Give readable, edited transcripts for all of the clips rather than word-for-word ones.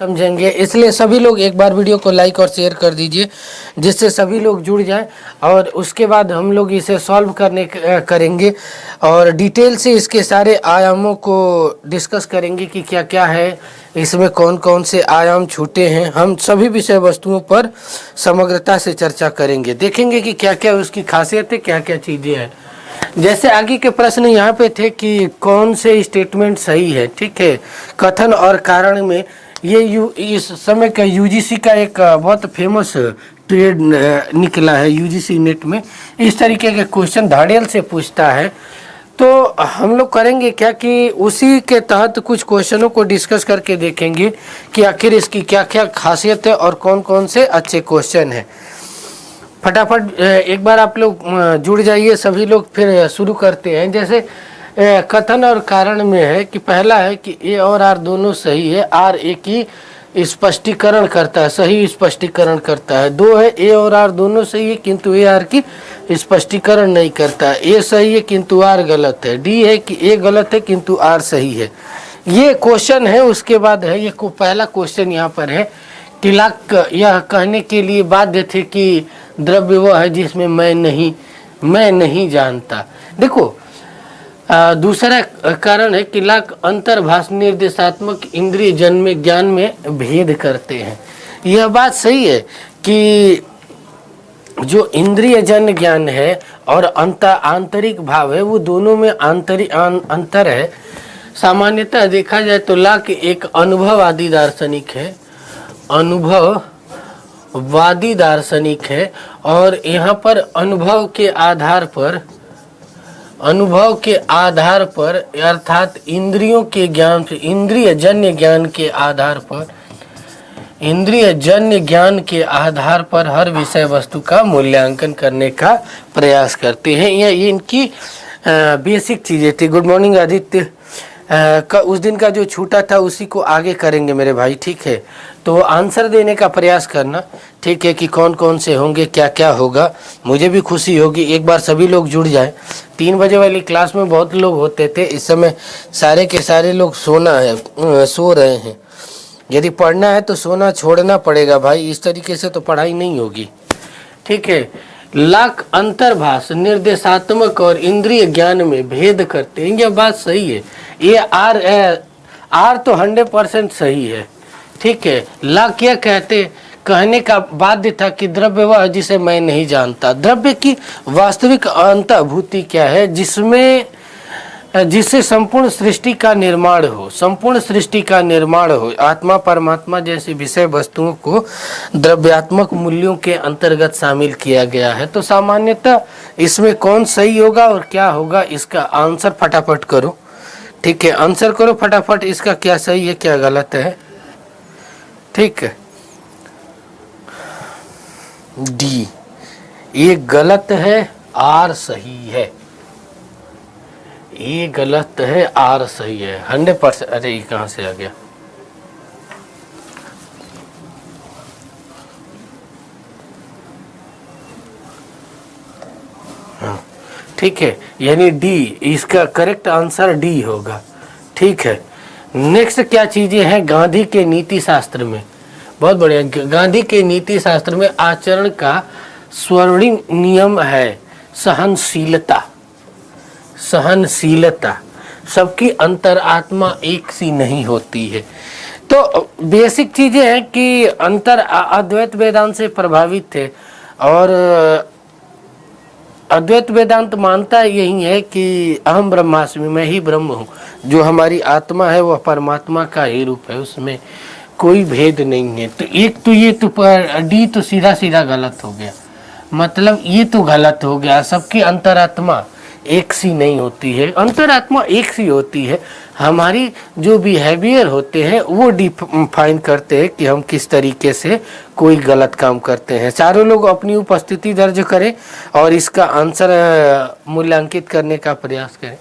समझेंगे। इसलिए सभी लोग एक बार वीडियो को लाइक और शेयर कर दीजिए, जिससे सभी लोग जुड़ जाएं और उसके बाद हम लोग इसे सॉल्व करेंगे और डिटेल से इसके सारे आयामों को डिस्कस करेंगे कि क्या क्या है इसमें, कौन कौन से आयाम छूटे हैं। हम सभी विषय वस्तुओं पर समग्रता से चर्चा करेंगे, देखेंगे कि क्या क्या उसकी खासियत है, क्या क्या चीज़ें हैं। जैसे आगे के प्रश्न यहाँ पे थे कि कौन से स्टेटमेंट सही है, ठीक है। कथन और कारण में ये इस समय का यूजीसी का एक बहुत फेमस ट्रेड निकला है यूजीसी नेट में। इस तरीके के क्वेश्चन धाड़ियल से पूछता है, तो हम लोग करेंगे क्या कि उसी के तहत कुछ क्वेश्चनों को डिस्कस करके देखेंगे कि आखिर इसकी क्या क्या खासियत है और कौन कौन से अच्छे क्वेश्चन हैं। फटाफट एक बार आप लोग जुड़ जाइए सभी लोग, फिर शुरू करते हैं। जैसे कथन और कारण में है कि पहला है कि ए और आर दोनों सही है, आर ए की स्पष्टीकरण करता है, सही स्पष्टीकरण करता है। दो है ए और आर दोनों सही है किंतु ए आर की स्पष्टीकरण नहीं करता है, ए सही है किंतु आर गलत है। डी है कि ए गलत है किंतु आर सही है। ये क्वेश्चन है। उसके बाद है ये पहला क्वेश्चन यहाँ पर है, तिलक यह कहने के लिए बाध्य थे कि द्रव्य वह है जिसमें मैं नहीं जानता। देखो दूसरा कारण है कि लाख अंतर्भाष निर्देशात्मक इंद्रिय जन्य ज्ञान में भेद करते हैं। यह बात सही है कि जो इंद्रिय जन्य ज्ञान है और आंतरिक भाव है वो दोनों में अंतर है। सामान्यतः देखा जाए तो लाख एक अनुभववादी दार्शनिक है, अनुभववादी दार्शनिक है और यहाँ पर अनुभव के आधार पर अर्थात इंद्रियों के ज्ञान से, इंद्रिय जन्य ज्ञान के आधार पर हर विषय वस्तु का मूल्यांकन करने का प्रयास करते हैं। ये इनकी बेसिक चीजें थी। Good morning Aditya. उस दिन का जो छूटा था उसी को आगे करेंगे मेरे भाई, ठीक है। तो आंसर देने का प्रयास करना, ठीक है, कि कौन कौन से होंगे, क्या क्या होगा। मुझे भी खुशी होगी एक बार सभी लोग जुड़ जाएं। 3 बजे वाली क्लास में बहुत लोग होते थे, इस समय सारे के सारे लोग सो रहे हैं। यदि पढ़ना है तो सोना छोड़ना पड़ेगा भाई, इस तरीके से तो पढ़ाई नहीं होगी, ठीक है। लाख अंतर्भाष निर्देशात्मक और इंद्रिय ज्ञान में भेद करते हैं, यह बात सही है। ये आर तो 100% सही है, ठीक है। लाख यह कहने का बाध्य था कि द्रव्य वह जिसे मैं नहीं जानता। द्रव्य की वास्तविक अंतर्भूति क्या है, जिससे संपूर्ण सृष्टि का निर्माण हो। आत्मा परमात्मा जैसी विषय वस्तुओं को द्रव्यात्मक मूल्यों के अंतर्गत शामिल किया गया है। तो सामान्यतः इसमें कौन सही होगा और क्या होगा, इसका आंसर फटाफट करो, ठीक है। आंसर करो फटाफट, इसका क्या सही है क्या गलत है, ठीक है। डी ये गलत है, आर सही है। ये गलत है, आर सही है 100%। अरे ये कहाँ से आ गया, हाँ ठीक है, यानी डी इसका करेक्ट आंसर डी होगा, ठीक है। नेक्स्ट क्या चीजें हैं गांधी के नीति शास्त्र में, बहुत बढ़िया। गांधी के नीति शास्त्र में आचरण का स्वर्णिम नियम है सहनशीलता। सबकी अंतरात्मा एक सी नहीं होती है। तो बेसिक चीजें हैं कि अद्वैत वेदांत से प्रभावित थे और अद्वैत वेदांत मानता यही है कि अहम ब्रह्मास्मि, मैं ही ब्रह्म हूँ। जो हमारी आत्मा है वह परमात्मा का ही रूप है, उसमें कोई भेद नहीं है। तो एक तो ये तो डी तो सीधा सीधा गलत हो गया, मतलब ये तो गलत हो गया। सबकी अंतरात्मा एक सी नहीं होती है, अंतरात्मा एक सी होती है। हमारी जो बिहेवियर होते हैं वो डिफाइन करते हैं कि हम किस तरीके से कोई गलत काम करते हैं। चारों लोग अपनी उपस्थिति दर्ज करें और इसका आंसर मूल्यांकित करने का प्रयास करें।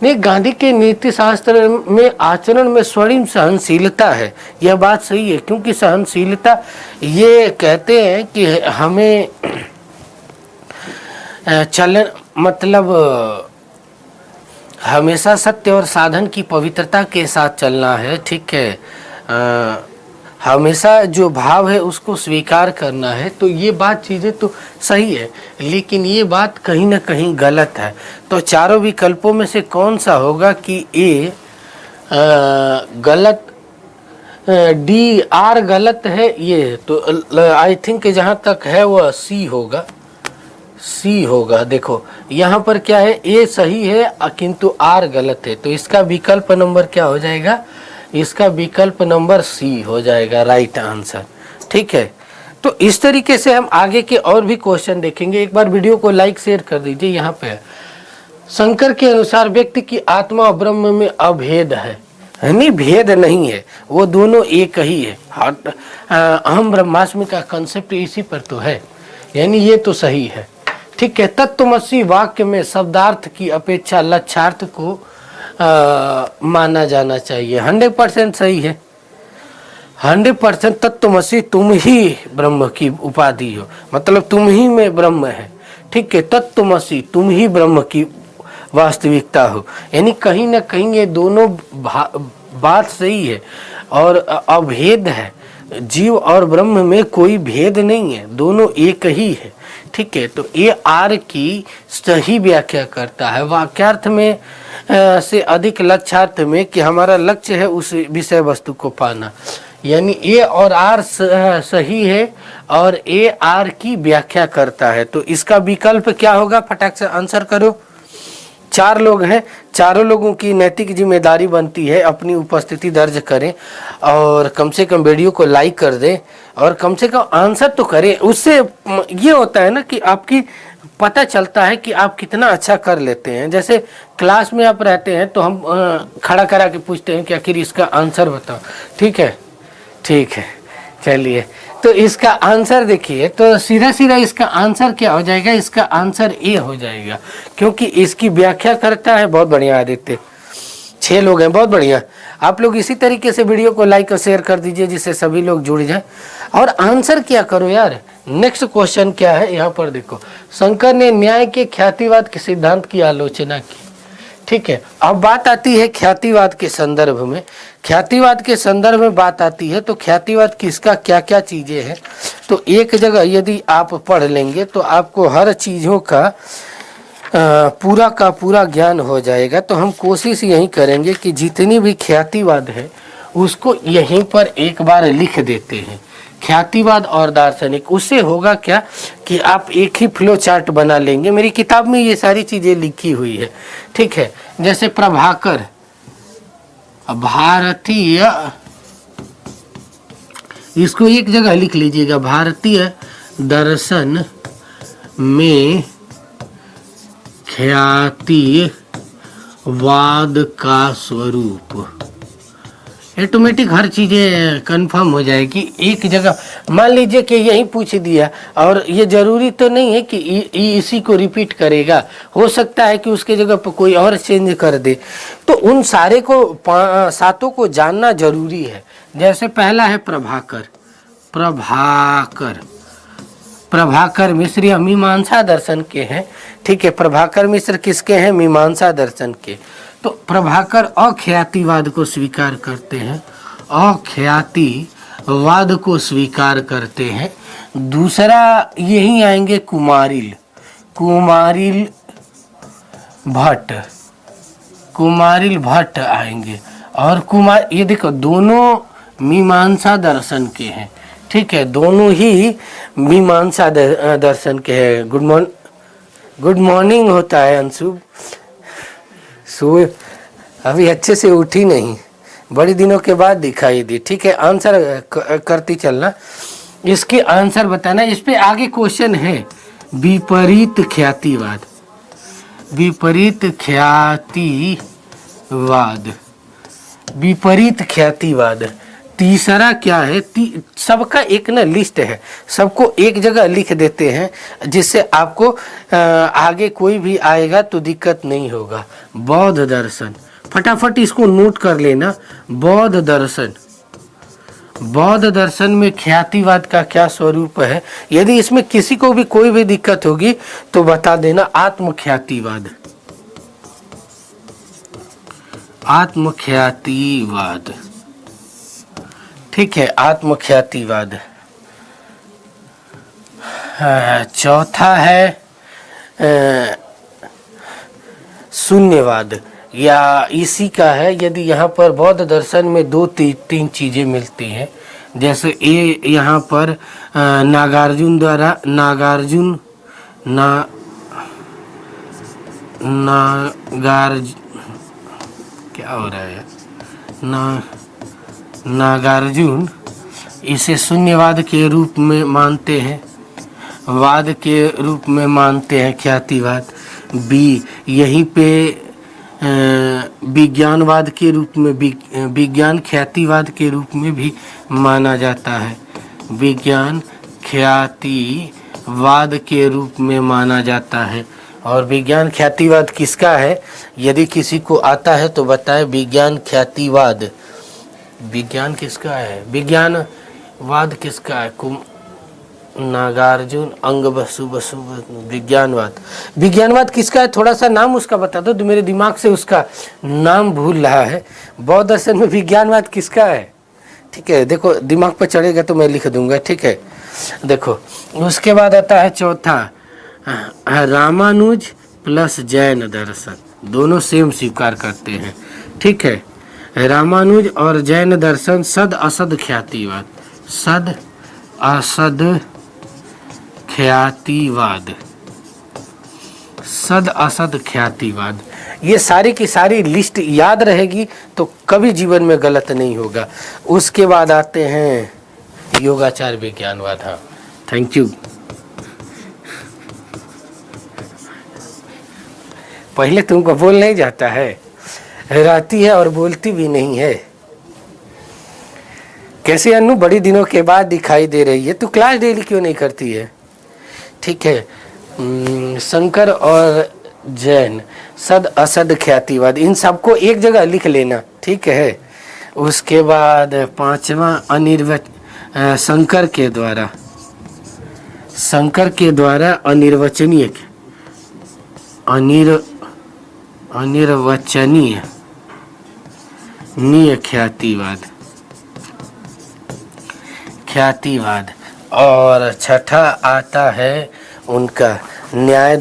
नहीं, गांधी के नीति शास्त्र में आचरण में स्वर्णिम सहनशीलता है, यह बात सही है। क्योंकि सहनशीलता ये कहते हैं कि हमें चलन मतलब हमेशा सत्य और साधन की पवित्रता के साथ चलना है, ठीक है। हमेशा जो भाव है उसको स्वीकार करना है। तो ये बात चीज़ें तो सही है, लेकिन ये बात कहीं ना कहीं गलत है। तो चारों विकल्पों में से कौन सा होगा कि ए गलत, डी आर गलत है, ये तो आई थिंक जहाँ तक है वह सी होगा, सी होगा। देखो यहाँ पर क्या है, ए सही है किंतु आर गलत है, तो इसका विकल्प नंबर क्या हो जाएगा, इसका विकल्प नंबर सी हो जाएगा राइट आंसर। ठीक है, तो इस तरीके से हम आगे के और भी क्वेश्चन देखेंगे। एक बार वीडियो को लाइक शेयर कर दीजिए। यहाँ पे शंकर के अनुसार व्यक्ति की आत्मा और ब्रह्म में अभेद है, यानी भेद नहीं है, वो दोनों एक ही है। अहम ब्रह्मास्मि का कंसेप्ट इसी पर तो है, यानी ये तो सही है। ठीक है, तत्वमसी वाक्य में शब्दार्थ की अपेक्षा लक्ष्यार्थ को माना जाना चाहिए। 100% सही है, 100% तत्वमसी तुम ही ब्रह्म की उपाधि हो, मतलब तुम ही में ब्रह्म है। ठीक है, तत्वमसी तुम ही ब्रह्म की वास्तविकता हो, यानी कहीं ना कहीं ये दोनों बात सही है और अभेद है। जीव और ब्रह्म में कोई भेद नहीं है, दोनों एक ही है। ठीक है, तो ये आर की सही व्याख्या करता है वाक्यार्थ में से अधिक लक्ष्यार्थ में, कि हमारा लक्ष्य है उस विषय वस्तु को पाना, यानी ए और आर सही है और ए आर की व्याख्या करता है। तो इसका विकल्प क्या होगा, फटाक से आंसर करो। 4 लोग हैं, चारों लोगों की नैतिक जिम्मेदारी बनती है अपनी उपस्थिति दर्ज करें और कम से कम वीडियो को लाइक कर दें और कम से कम आंसर तो करें। उससे ये होता है ना कि आपकी पता चलता है कि आप कितना अच्छा कर लेते हैं। जैसे क्लास में आप रहते हैं तो हम खड़ा करा के पूछते हैं कि आखिर इसका आंसर बताओ। ठीक है, ठीक है, चलिए, तो इसका आंसर देखिए, तो सीधा सीधा इसका आंसर क्या हो जाएगा, इसका आंसर ए हो जाएगा, क्योंकि इसकी व्याख्या करता है। बहुत बढ़िया आदित्य, 6 लोग हैं, बहुत बढ़िया। आप लोग इसी तरीके से वीडियो को लाइक और शेयर कर दीजिए जिससे सभी लोग जुड़ जाएं और आंसर क्या करो यार। नेक्स्ट क्वेश्चन क्या है, यहाँ पर देखो, शंकर ने न्याय के ख्यातिवाद के सिद्धांत की आलोचना की। ठीक है, अब बात आती है ख्यातिवाद के संदर्भ में। ख्यातिवाद के संदर्भ में बात आती है तो ख्यातिवाद किसका क्या क्या चीजें हैं, तो एक जगह यदि आप पढ़ लेंगे तो आपको हर चीजों का पूरा का पूरा ज्ञान हो जाएगा। तो हम कोशिश यही करेंगे कि जितनी भी ख्यातिवाद है उसको यहीं पर एक बार लिख देते हैं, ख्यातिवाद और दार्शनिक। उससे होगा क्या कि आप एक ही फ्लो चार्ट बना लेंगे। मेरी किताब में ये सारी चीजें लिखी हुई है। ठीक है, जैसे प्रभाकर भारतीय, इसको एक जगह लिख लीजिएगा, भारतीय दर्शन में ख्यातिवाद का स्वरूप। ऑटोमेटिक हर चीजें कंफर्म हो जाएगी एक जगह। मान लीजिए कि यही पूछ दिया और ये जरूरी तो नहीं है कि इसी को रिपीट करेगा, हो सकता है कि उसके जगह पर कोई और चेंज कर दे। तो उन सारे को 7 को जानना जरूरी है। जैसे पहला है प्रभाकर, प्रभाकर मिश्र या मीमांसा दर्शन के हैं। ठीक है, प्रभाकर मिश्र किसके हैं, मीमांसा दर्शन के। तो प्रभाकर अख्यातिवाद को स्वीकार करते हैं, अख्यातिवाद को स्वीकार करते हैं। दूसरा यही आएंगे कुमारिल भट्ट आएंगे। और ये देखो दोनों मीमांसा दर्शन के हैं। ठीक है, दोनों ही मीमांसा दर्शन के हैं। गुड मॉर्निंग होता है अंशु, सो अभी अच्छे से उठी नहीं, बड़ी दिनों के बाद दिखाई दी। ठीक है, आंसर करती चलना, इसके आंसर बताना। इस पे आगे क्वेश्चन है विपरीत ख्यातिवाद। तीसरा क्या है, सबका एक ना लिस्ट है, सबको एक जगह लिख देते हैं जिससे आपको आगे कोई भी आएगा तो दिक्कत नहीं होगा। बौद्ध दर्शन, फटाफट इसको नोट कर लेना। बौद्ध दर्शन में ख्यातिवाद का क्या स्वरूप है, यदि इसमें किसी को भी कोई भी दिक्कत होगी तो बता देना। आत्मख्यातिवाद ठीक है, आत्मख्यातिवाद। चौथा है शून्यवाद, या इसी का है। यदि यहाँ पर बौद्ध दर्शन में दो तीन चीजें मिलती हैं, जैसे ये यहाँ पर नागार्जुन द्वारा क्या हो रहा है, नागार्जुन इसे शून्यवाद के रूप में मानते हैं, वाद के रूप में मानते हैं ख्यातिवाद। बी यहीं पे विज्ञानवाद के रूप में, विज्ञान ख्यातिवाद के रूप में भी माना जाता है, विज्ञान ख्यातिवाद के रूप में माना जाता है। और विज्ञान ख्यातिवाद किसका है, यदि किसी को आता है तो बताए। विज्ञान ख्यातिवाद, विज्ञान किसका है, विज्ञानवाद किसका है, नागार्जुन, अंग बसु विज्ञानवाद। विज्ञानवाद किसका है, थोड़ा सा नाम उसका बता दो, तो मेरे दिमाग से उसका नाम भूल रहा है। बौद्ध दर्शन में विज्ञानवाद किसका है, ठीक है, देखो दिमाग पर चढ़ेगा तो मैं लिख दूंगा, ठीक है। देखो उसके बाद आता है चौथा, रामानुज प्लस जैन दर्शन, दोनों सेम स्वीकार करते हैं, ठीक है। रामानुज और जैन दर्शन सद असद ख्यातिवाद, सद असद ख्यातिवाद, सद असद ख्यातिवाद। ये सारी की सारी लिस्ट याद रहेगी तो कभी जीवन में गलत नहीं होगा। उसके बाद आते हैं योगाचार विज्ञानवाद। हाँ, थैंक यू। पहले तुमको बोल नहीं जाता है, रहती है और बोलती भी नहीं है। कैसे अन्नू, बड़ी दिनों के बाद दिखाई दे रही है, तू क्लास डेली क्यों नहीं करती है, ठीक है। शंकर और जैन सद असद ख्यातिवाद, इन सबको एक जगह लिख लेना, ठीक है। उसके बाद पांचवा शंकर के द्वारा अनिर्वचनीय ख्यातिवाद। और छठा आता है उनका न्याय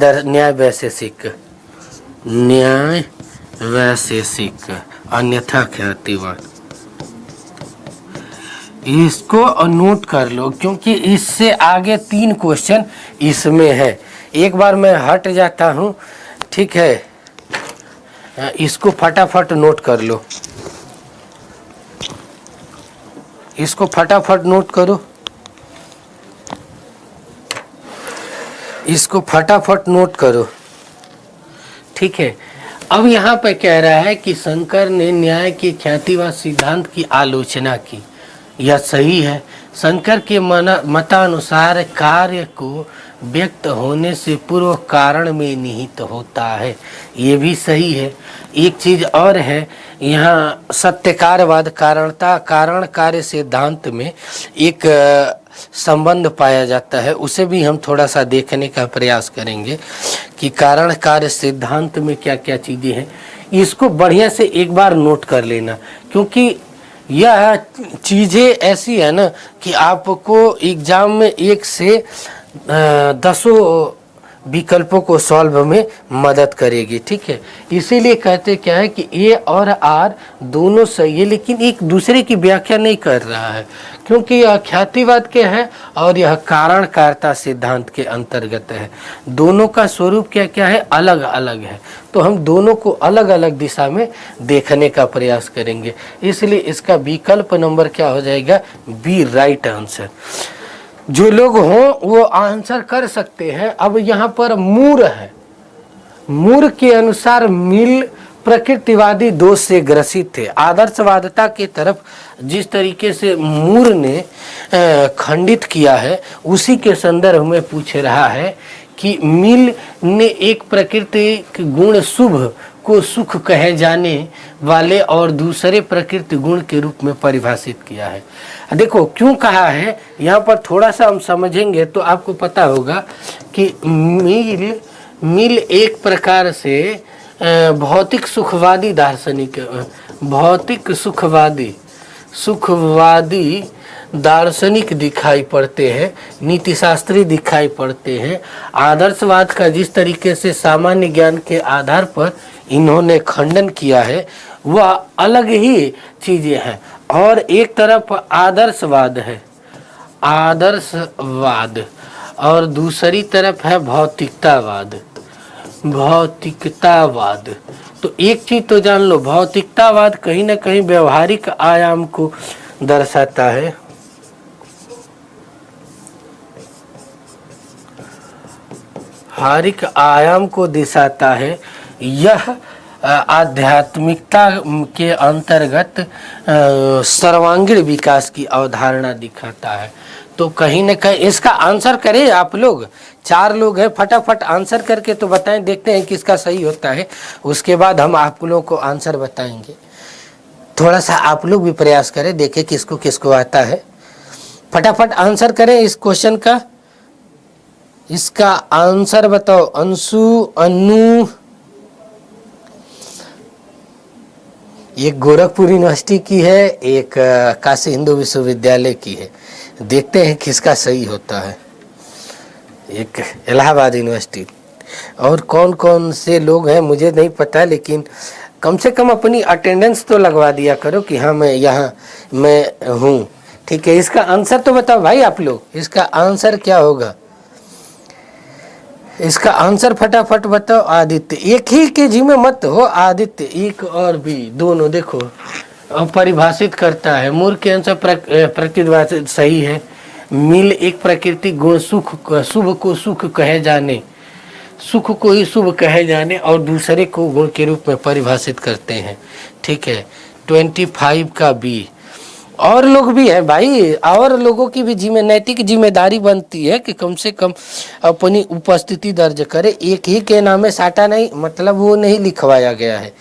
वैशेषिक अन्यथा ख्यातिवाद। इसको नोट कर लो क्योंकि इससे आगे 3 क्वेश्चन इसमें है। एक बार मैं हट जाता हूँ, ठीक है, इसको फटाफट नोट कर लो, इसको फटाफट नोट करो, इसको फटाफट नोट करो, ठीक है। अब यहाँ पे कह रहा है कि शंकर ने न्याय के ख्यातिवाद सिद्धांत की आलोचना की। यह सही है। शंकर के मतानुसार कार्य को व्यक्त होने से पूर्व कारण में निहित होता है, ये भी सही है। एक चीज और है, यहाँ सत्यकारवाद कारण कार्य सिद्धांत में एक संबंध पाया जाता है, उसे भी हम थोड़ा सा देखने का प्रयास करेंगे कि कारण कार्य सिद्धांत में क्या क्या चीजें हैं। इसको बढ़िया से एक बार नोट कर लेना, क्योंकि यह चीजें ऐसी है ना कि आपको एग्जाम में 1 से 10 विकल्पों को सॉल्व में मदद करेगी, ठीक है। इसीलिए कहते क्या है कि ए और आर दोनों सही है, लेकिन एक दूसरे की व्याख्या नहीं कर रहा है, क्योंकि यह ख्यातिवाद के है और यह कारण कारिता सिद्धांत के अंतर्गत है। दोनों का स्वरूप क्या क्या है, अलग अलग है, तो हम दोनों को अलग अलग दिशा में देखने का प्रयास करेंगे। इसलिए इसका विकल्प नंबर क्या हो जाएगा, बी, राइट आंसर। जो लोग हों वो आंसर कर सकते हैं। अब यहाँ पर मूर है, मूर के अनुसार मिल प्रकृतिवादी दोष से ग्रसित थे। आदर्शवादता के तरफ जिस तरीके से मूर ने खंडित किया है, उसी के संदर्भ में पूछ रहा है कि मिल ने एक प्राकृतिक गुण शुभ को सुख कहे जाने वाले और दूसरे प्रकृति गुण के रूप में परिभाषित किया है। देखो क्यों कहा है, यहाँ पर थोड़ा सा हम समझेंगे तो आपको पता होगा कि मिल एक प्रकार से भौतिक सुखवादी दार्शनिक, भौतिक सुखवादी सुखवादी दार्शनिक दिखाई पड़ते हैं, नीति शास्त्री दिखाई पड़ते हैं। आदर्शवाद का जिस तरीके से सामान्य ज्ञान के आधार पर इन्होंने खंडन किया है वह अलग ही चीजें हैं। और एक तरफ आदर्शवाद है, आदर्शवाद, और दूसरी तरफ है भौतिकतावाद, भौतिकतावाद। तो एक चीज तो जान लो, भौतिकतावाद कहीं ना कहीं व्यवहारिक आयाम को दर्शाता है, व्यवहारिक आयाम को दिखाता है। यह आध्यात्मिकता के अंतर्गत सर्वांगीण विकास की अवधारणा दिखाता है। तो कहीं न कहीं इसका आंसर करें आप लोग, 4 लोग हैं, फटाफट आंसर करके तो बताएं, देखते हैं किसका सही होता है, उसके बाद हम आप लोगों को आंसर बताएंगे। थोड़ा सा आप लोग भी प्रयास करें, देखें किसको किसको आता है। फटाफट आंसर करें इस क्वेश्चन का। इसका आंसर बताओ। अंशु, अनु, एक गोरखपुर यूनिवर्सिटी की है, एक काशी हिंदू विश्वविद्यालय की है। देखते हैं किसका सही होता है। एक इलाहाबाद यूनिवर्सिटी। और कौन कौन से लोग हैं मुझे नहीं पता, लेकिन कम से कम अपनी अटेंडेंस तो लगवा दिया करो कि हाँ मैं यहाँ मैं हूँ। ठीक है, इसका आंसर तो बताओ भाई आप लोग, इसका आंसर क्या होगा? इसका आंसर फटाफट बताओ। आदित्य, एक ही के जी में मत हो आदित्य, एक और भी दोनों देखो परिभाषित करता है। मूल के अनुसार प्रतिभाषित सही है। मिल एक प्राकृतिक गुण, सुख शुभ को सुख कहे जाने, सुख को ही शुभ कहे जाने और दूसरे को गुण के रूप में परिभाषित करते हैं। ठीक है, 25 का बी। और लोग भी हैं भाई, और लोगों की भी नैतिक जिम्मेदारी बनती है कि कम से कम अपनी उपस्थिति दर्ज करे। एक ही के नाम में साटा नहीं, मतलब वो नहीं लिखवाया गया है।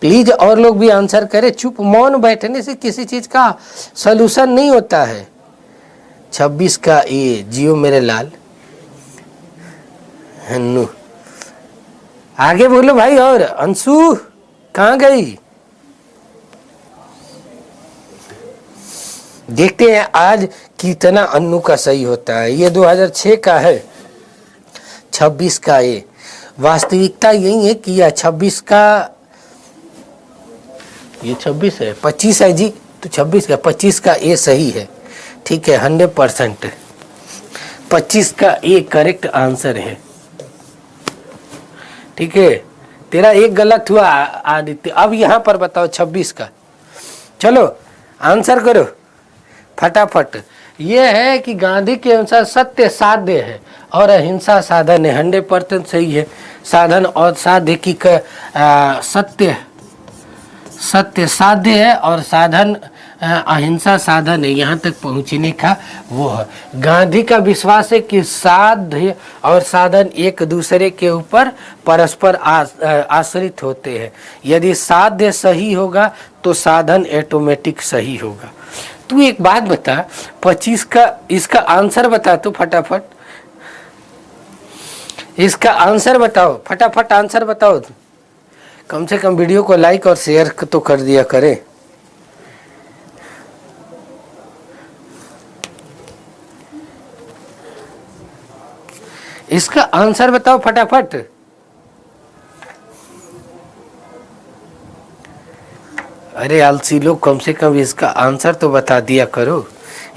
प्लीज और लोग भी आंसर करें। चुप मौन बैठने से किसी चीज का सलूशन नहीं होता है। 26 का ए, जियो मेरे लाल। हन्नू, आगे बोलो भाई। और अंशु कहाँ गई? देखते हैं आज कितना अन्नू का सही होता है। ये 2006 का है। 26 का ए। वास्तविकता यही है कि यह 26 का, ये 26 है, 25 है जी, तो 26 का 25 का ए सही है। ठीक है, 100%। 25 का ए करेक्ट आंसर है। ठीक है, तेरा एक गलत हुआ आदित्य। अब यहाँ पर बताओ 26 का। चलो आंसर करो फटाफट। ये है कि गांधी के अनुसार सत्य साध्य है और अहिंसा साधन है। 100% सही है। साधन और साध्य की सत्य साध्य है और साधन अहिंसा साधन है। यहाँ तक पहुँचने का वो है। गांधी का विश्वास है कि साध्य और साधन एक दूसरे के ऊपर परस्पर आश्रित होते हैं। यदि साध्य सही होगा तो साधन ऑटोमेटिक सही होगा। तू एक बात बता, 25 का इसका आंसर बता तो फटाफट। इसका आंसर बताओ फटाफट, आंसर बताओ। कम से कम वीडियो को लाइक और शेयर तो कर दिया करे। इसका आंसर बताओ फटाफट। अरे आलसी लोग, कम से कम इसका आंसर तो बता दिया करो।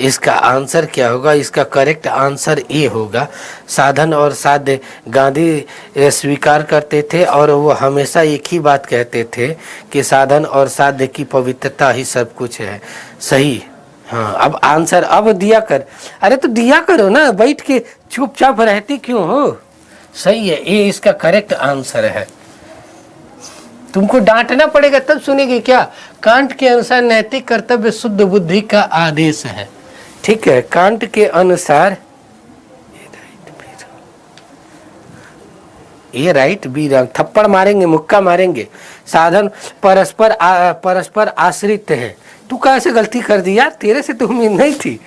इसका आंसर क्या होगा? इसका करेक्ट आंसर ए होगा। साधन और साध्य गांधी स्वीकार करते थे और वो हमेशा एक ही बात कहते थे कि साधन और साध्य की पवित्रता ही सब कुछ है। सही। हाँ, अब आंसर अब दिया कर। अरे तो दिया करो ना, बैठ के चुपचाप रहती क्यों हो? सही है, ये इसका करेक्ट आंसर है। तुमको डांटना पड़ेगा तब सुनेगी क्या? कांट के अनुसार नैतिक कर्तव्य शुद्ध बुद्धि का आदेश है। ठीक है, कांट के अनुसार ये राइट बी रंग। थप्पड़ मारेंगे, मुक्का मारेंगे। साधन परस्पर आश्रित है। तू कैसे गलती कर दी यार? तेरे से तो उम्मीद नहीं थी।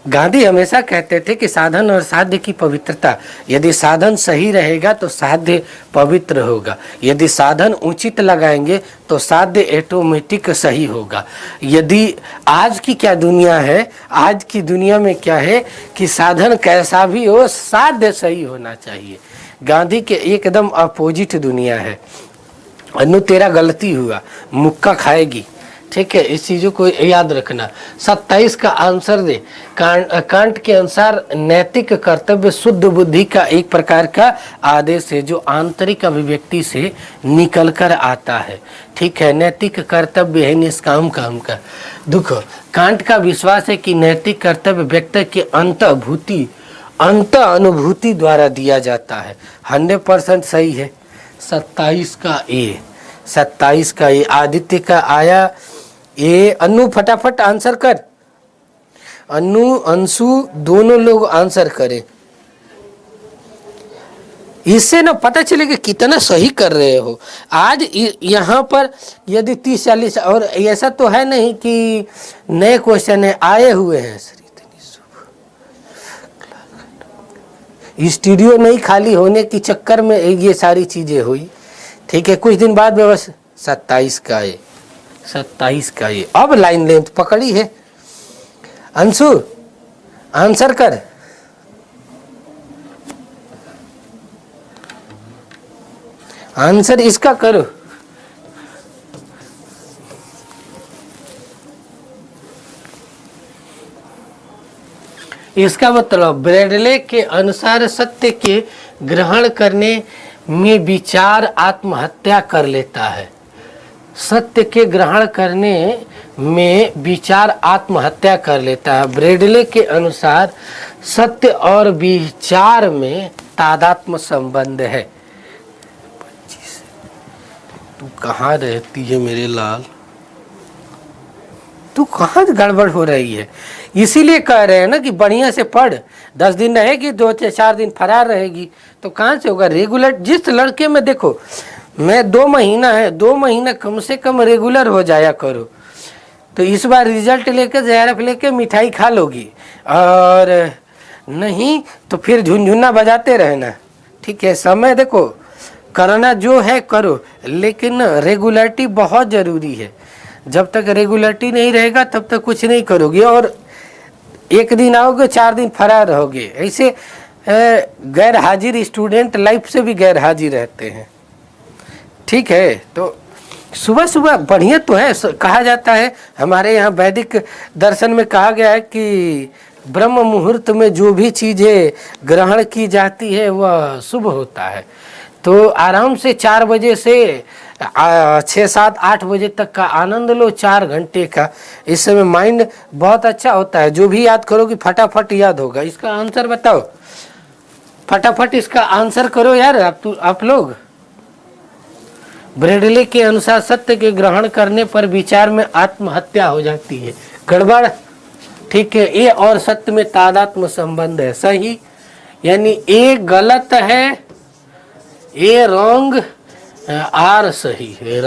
गांधी हमेशा कहते थे कि साधन और साध्य की पवित्रता, यदि साधन सही रहेगा तो साध्य पवित्र होगा, यदि साधन उचित लगाएंगे तो साध्य ऑटोमेटिक सही होगा। यदि आज की क्या दुनिया है, आज की दुनिया में क्या है कि साधन कैसा भी हो साध्य सही होना चाहिए। गांधी के एकदम अपोजिट दुनिया है। अनु तेरा गलती हुआ, मुक्का खाएगी, ठीक है, इस चीजों को याद रखना। 27 का आंसर दे। कांट के अनुसार नैतिक कर्तव्य शुद्ध बुद्धि का एक प्रकार का आदेश है जो आंतरिक अभिव्यक्ति से निकल कर आता है, ठीक है। नैतिक कर्तव्य है निष्काम काम का। देखो, कांट का विश्वास है कि नैतिक कर्तव्य व्यक्ति के अंत अनुभूति द्वारा दिया जाता है। 100% सही है। 27 का ए आदित्य का आया ए। अनु फटाफट आंसर कर। अनु अंशु दोनों लोग आंसर करें, इससे ना पता चलेगा कितना सही कर रहे हो। आज यहाँ पर यदि 30-40 और ऐसा तो है नहीं कि नए क्वेश्चन है, आए हुए हैं। स्टूडियो नहीं खाली होने के चक्कर में ये सारी चीजें हुई, ठीक है। कुछ दिन बाद व्यवस्था 27 का ये अब लाइन लेंथ पकड़ी है। अंशु आंसर कर। आंसर इसका करो। इसका मतलब ब्रैडले के अनुसार सत्य के ग्रहण करने में विचार आत्महत्या कर लेता है। सत्य के ग्रहण करने में विचार आत्महत्या कर लेता है। ब्रैडले के अनुसार सत्य और विचार में तादात्म्य संबंध है। तू कहाँ रहती है मेरे लाल, तू कहाँ गड़बड़ हो रही है? इसीलिए कह रहे हैं ना कि बढ़िया से पढ़। 10 दिन रहेगी, 2-4 दिन फरार रहेगी तो कहाँ से होगा रेगुलर। जिस लड़के में देखो, मैं 2 महीना है, 2 महीना कम से कम रेगुलर हो जाया करो, तो इस बार रिजल्ट लेके JRF लेके मिठाई खा लोगी, और नहीं तो फिर झुनझुना बजाते रहना, ठीक है। समय देखो, करना जो है करो, लेकिन रेगुलरिटी बहुत ज़रूरी है। जब तक रेगुलरिटी नहीं रहेगा तब तक कुछ नहीं करोगे, और एक दिन आओगे 4 दिन फरार रहोगे। ऐसे गैर हाजिर स्टूडेंट लाइफ से भी गैर हाजिर रहते हैं, ठीक है। तो सुबह सुबह बढ़िया तो है। कहा जाता है हमारे यहाँ वैदिक दर्शन में कहा गया है कि ब्रह्म मुहूर्त में जो भी चीज़ें ग्रहण की जाती है वह शुभ होता है। तो आराम से 4 बजे से 6-7-8 बजे तक का आनंद लो, 4 घंटे का। इस समय माइंड बहुत अच्छा होता है। जो भी याद करोगे फटाफट याद होगा। इसका आंसर बताओ, फटाफट इसका आंसर करो यार आप लोग। ब्रैडले के अनुसार सत्य के ग्रहण करने पर विचार में आत्महत्या हो जाती है। गड़बड़, ठीक है। ए और सत्य में तादात्म्य संबंध है, सही। यानी ए गलत है, ए रॉन्ग, आर सही है,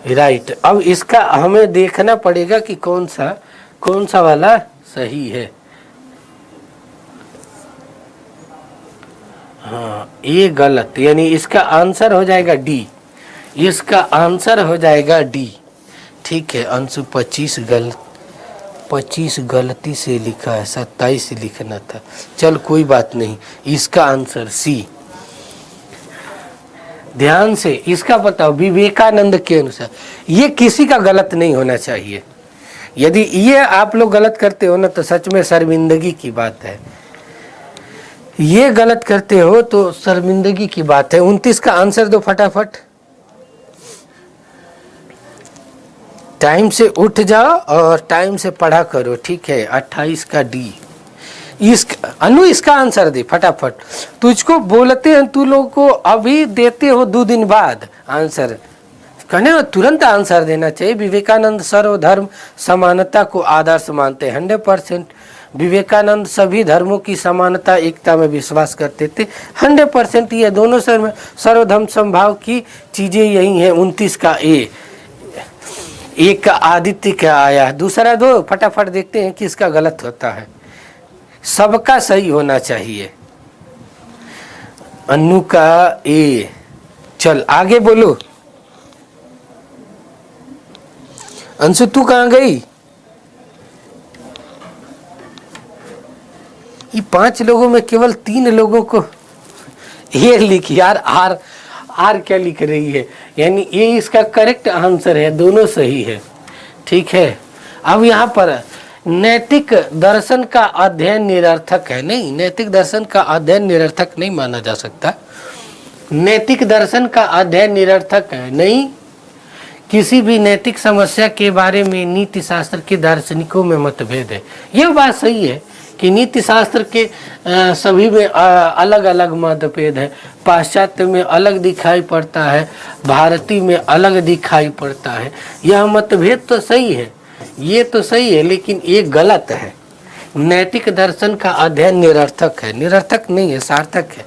राइट। अब इसका हमें देखना पड़ेगा कि कौन सा वाला सही है। हाँ, ये गलत, यानी इसका आंसर हो जाएगा डी। इसका आंसर हो जाएगा डी, ठीक है। अंशु 25 गलती से लिखा है, 27 लिखना था। चल कोई बात नहीं, इसका आंसर सी। ध्यान से इसका बताओ। विवेकानंद के अनुसार ये किसी का गलत नहीं होना चाहिए। यदि ये आप लोग गलत करते हो ना तो सच में शर्मिंदगी की बात है। ये गलत करते हो तो शर्मिंदगी की बात है। 29 का आंसर दो फटाफट। टाइम से उठ जाओ और टाइम से पढ़ा करो, ठीक है। 28 का डी। इसका आंसर दे फटाफट। तुझको बोलते हैं, तू लोग को अभी देते हो 2 दिन बाद आंसर, कहने में तुरंत आंसर देना चाहिए। विवेकानंद सर्वधर्म समानता को आदर्श मानते हैं, 100%। विवेकानंद सभी धर्मों की समानता एकता में विश्वास करते थे, 100%। ये दोनों सर्वधर्म संभाव की चीजें यही हैं। 29 का ए। एक का आदित्य का आया, दूसरा दो, फटाफट देखते हैं किसका गलत होता है। सबका सही होना चाहिए। अनु का ए। चल आगे बोलो। अंशु तू कहाँ गई? ये 5 लोगों में केवल 3 लोगों को ये लिख यार। आर आर क्या लिख रही है? यानी ये इसका करेक्ट आंसर है, दोनों सही है। ठीक है, अब यहाँ पर नैतिक दर्शन का अध्ययन निरर्थक है। नहीं, नैतिक दर्शन का अध्ययन निरर्थक नहीं माना जा सकता। नैतिक दर्शन का अध्ययन निरर्थक है नहीं। किसी भी नैतिक समस्या के बारे में नीति शास्त्र के दार्शनिकों में मतभेद है। यह बात सही है कि नीति शास्त्र के सभी में अलग अलग मतभेद है। पाश्चात्य में अलग दिखाई पड़ता है, भारतीय में अलग दिखाई पड़ता है। यह मतभेद तो सही है, ये तो सही है, लेकिन ये गलत है। नैतिक दर्शन का अध्ययन निरर्थक है। निरर्थक नहीं है, सार्थक है।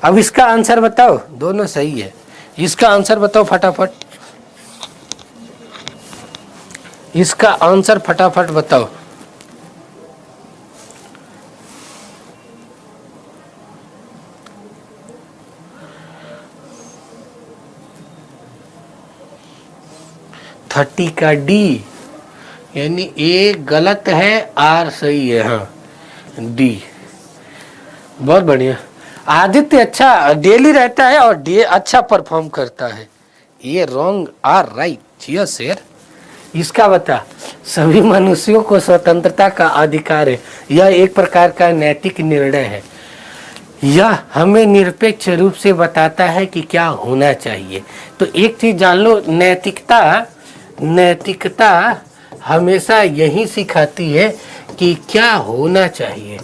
अब इसका आंसर बताओ। दोनों सही है। इसका आंसर बताओ फटाफट। इसका आंसर फटाफट बताओ। थर्टी का डी, यानी ए गलत है, आर सही है। हाँ, डी। बहुत बढ़िया। आदित्य अच्छा डेली रहता है और डे अच्छा परफॉर्म करता है। ये wrong, or right. Yes sir. इसका बता। सभी मनुष्यों को स्वतंत्रता का अधिकार है। यह एक प्रकार का नैतिक निर्णय है। यह हमें निरपेक्ष रूप से बताता है कि क्या होना चाहिए। तो एक चीज जान लो, नैतिकता हमेशा यही सिखाती है कि क्या होना चाहिए।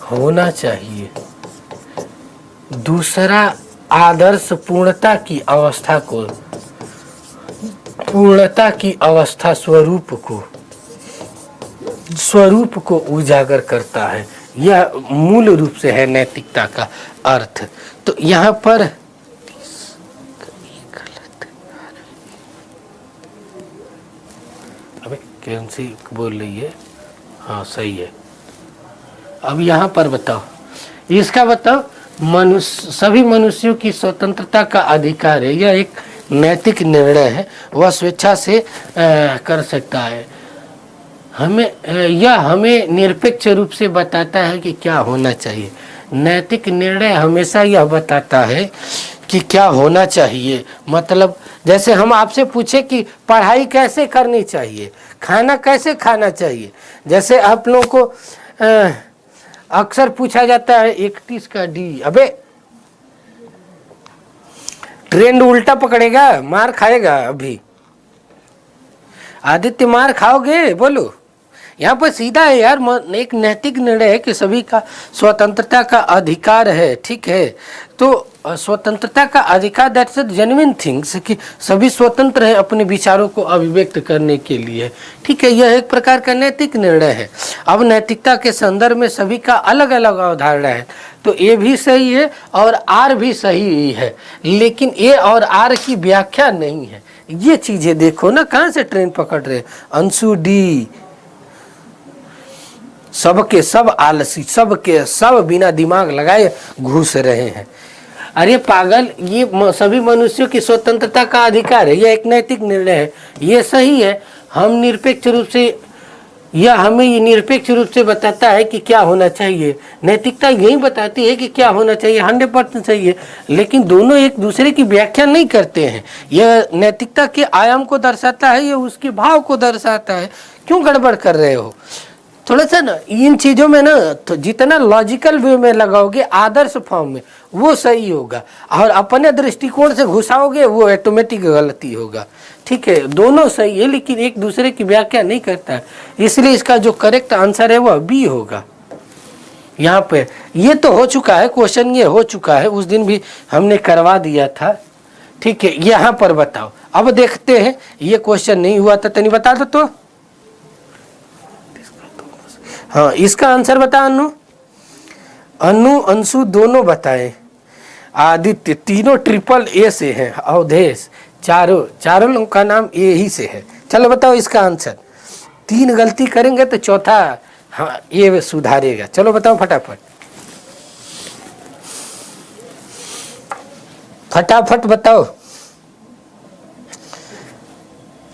होना चाहिए। दूसरा, आदर्श पूर्णता की अवस्था को, पूर्णता की अवस्था स्वरूप को उजागर करता है। यह मूल रूप से है नैतिकता का अर्थ। तो यहाँ पर अबे कौन सी बोल रही है? हाँ सही है। अब यहाँ पर बताओ, इसका बताओ। सभी मनुष्यों की स्वतंत्रता का अधिकार है। यह एक नैतिक निर्णय है, वह स्वेच्छा से कर सकता है। यह हमें निरपेक्ष रूप से बताता है कि क्या होना चाहिए। नैतिक निर्णय हमेशा यह बताता है कि क्या होना चाहिए। मतलब जैसे हम आपसे पूछे कि पढ़ाई कैसे करनी चाहिए, खाना कैसे खाना चाहिए। जैसे आप लोगों को अक्सर पूछा जाता है 31 का डी। अबे ट्रेंड उल्टा पकड़ेगा, मार खाएगा। अभी आदित्य मार खाओगे? बोलो। यहाँ पर सीधा है यार, एक नैतिक निर्णय है कि सभी का स्वतंत्रता का अधिकार है। ठीक है, तो स्वतंत्रता का अधिकार, दैट्स अ जेन्युइन थिंग्स, कि सभी स्वतंत्र हैं अपने विचारों को अभिव्यक्त करने के लिए। ठीक है, यह एक प्रकार का नैतिक निर्णय है। अब नैतिकता के संदर्भ में सभी का अलग अलग अवधारणा है। तो ए भी सही है और आर भी सही है, लेकिन ए और आर की व्याख्या नहीं है। ये चीजें देखो ना, कहाँ से ट्रेन पकड़ रहे। अंशु डी। सबके सब आलसी, सबके सब बिना दिमाग लगाए घुस रहे हैं। अरे पागल, ये सभी मनुष्यों की स्वतंत्रता का अधिकार है, यह एक नैतिक निर्णय है, ये सही है। हम निरपेक्ष रूप से, यह हमें ये निरपेक्ष रूप से बताता है कि क्या होना चाहिए। नैतिकता यही बताती है कि क्या होना चाहिए, 100% सही है। लेकिन दोनों एक दूसरे की व्याख्या नहीं करते हैं। यह नैतिकता के आयाम को दर्शाता है, यह उसके भाव को दर्शाता है। क्यों गड़बड़ कर रहे हो? थोड़ा सा ना इन चीज़ों में ना, तो जितना लॉजिकल वे में लगाओगे आदर्श फॉर्म में, वो सही होगा। और अपने दृष्टिकोण से घुसाओगे, वो ऑटोमेटिक गलती होगा। ठीक है, दोनों सही है, लेकिन एक दूसरे की व्याख्या नहीं करता है। इसलिए इसका जो करेक्ट आंसर है वह बी होगा। यहाँ पे ये तो हो चुका है क्वेश्चन, ये हो चुका है, उस दिन भी हमने करवा दिया था। ठीक है, यहाँ पर बताओ। अब देखते हैं, ये क्वेश्चन नहीं हुआ था, तनी बता दो तो। हाँ, इसका आंसर बता अनु अंशु दोनों बताएं। आदित्य तीनों ट्रिपल ए से हैं। अवधेश चारों लोगों का नाम ए ही से है। चलो बताओ इसका आंसर। 3 गलती करेंगे तो चौथा हाँ ये सुधारेगा। चलो बताओ फटाफट फटाफट बताओ।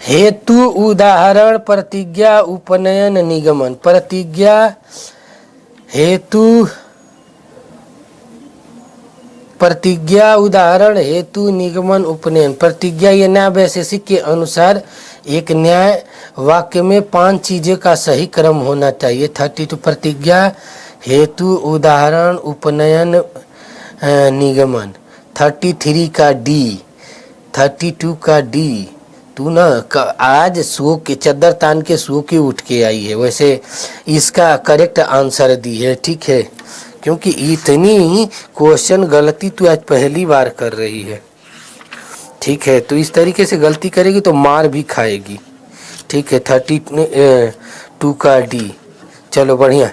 हेतु, उदाहरण, प्रतिज्ञा, उपनयन, निगमन। प्रतिज्ञा, हेतु, प्रतिज्ञा, उदाहरण, हेतु, निगमन, उपनयन। प्रतिज्ञा ये न्याय वैशेषिक के अनुसार एक न्याय वाक्य में 5 चीजें का सही क्रम होना चाहिए। 32 प्रतिज्ञा, हेतु, उदाहरण, उपनयन, निगमन। 33 का डी, 32 का डी। तू ना आज सो के चद्दर तान के सो के उठ के आई है, वैसे इसका करेक्ट आंसर दी है, ठीक है। क्योंकि इतनी क्वेश्चन गलती तू आज पहली बार कर रही है, ठीक है। तो इस तरीके से गलती करेगी तो मार भी खाएगी, ठीक है। 32 का डी, चलो बढ़िया,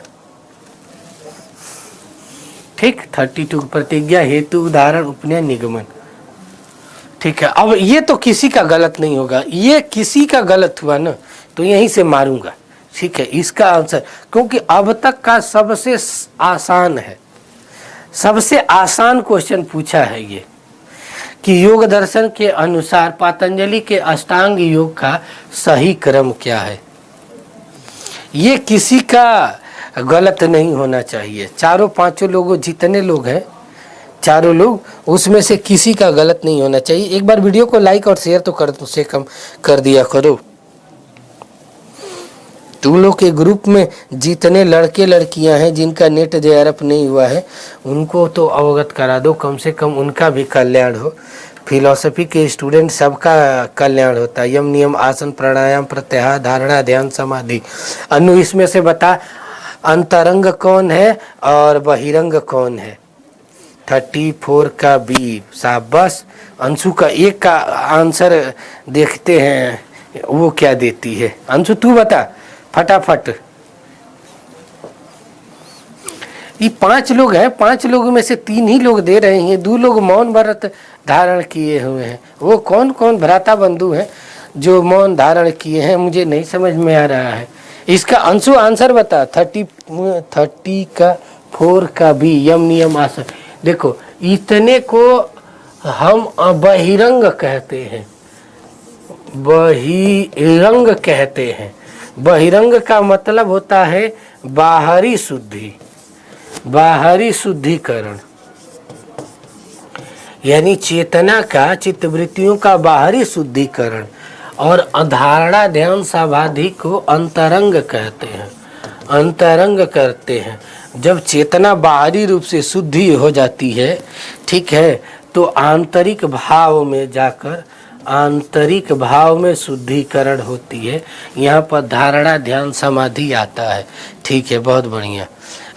ठीक। 32 प्रतिज्ञा, हेतु, उदाहरण, उपनयन, निगमन, ठीक है। अब ये तो किसी का गलत नहीं होगा, ये किसी का गलत हुआ ना तो यहीं से मारूंगा, ठीक है। इसका आंसर क्योंकि अब तक का सबसे आसान है, सबसे आसान क्वेश्चन पूछा है ये कि योग दर्शन के अनुसार पतंजलि के अष्टांग योग का सही क्रम क्या है। ये किसी का गलत नहीं होना चाहिए। चारों पांचों लोगों जितने लोग हैं, चारों लोग, उसमें से किसी का गलत नहीं होना चाहिए। एक बार वीडियो को लाइक और शेयर तो से कम कर दिया करो। तुम लोग के ग्रुप में जितने लड़के लड़कियां हैं जिनका नेट जेआरएफ नहीं हुआ है उनको तो अवगत करा दो, कम से कम उनका भी कल्याण हो। फिलॉसफी के स्टूडेंट सबका कल्याण होता है। यम, नियम, आसन, प्राणायाम, प्रत्याहार, धारणा, ध्यान, समाधि। अनु इसमें से बता अंतरंग कौन है और बहिरंग कौन है। 34 का बी, शाबाश। अंशु का एक का आंसर देखते हैं वो क्या देती है। अंशु तू बता फटाफट। ये 5 लोग हैं, 5 लोगों में से 3 ही लोग दे रहे हैं, 2 लोग मौन व्रत धारण किए हुए हैं। वो कौन कौन भ्राता बंधु हैं जो मौन धारण किए हैं, मुझे नहीं समझ में आ रहा है। इसका अंशु आंसर बता। 30 का 4 का बी, यम, नियम, आसन। देखो इतने को हम बहिरंग कहते हैं, बहिरंग कहते हैं। बहिरंग का मतलब होता है बाहरी शुद्धि, बाहरी शुद्धिकरण, यानी चेतना का, चित्तवृत्तियों का बाहरी शुद्धिकरण। और धारणा, ध्यान, समाधि को अंतरंग कहते हैं, अंतरंग करते हैं। जब चेतना बाहरी रूप से शुद्धि हो जाती है, ठीक है, तो आंतरिक भाव में जाकर आंतरिक भाव में शुद्धिकरण होती है। यहाँ पर धारणा, ध्यान, समाधि आता है, ठीक है, बहुत बढ़िया।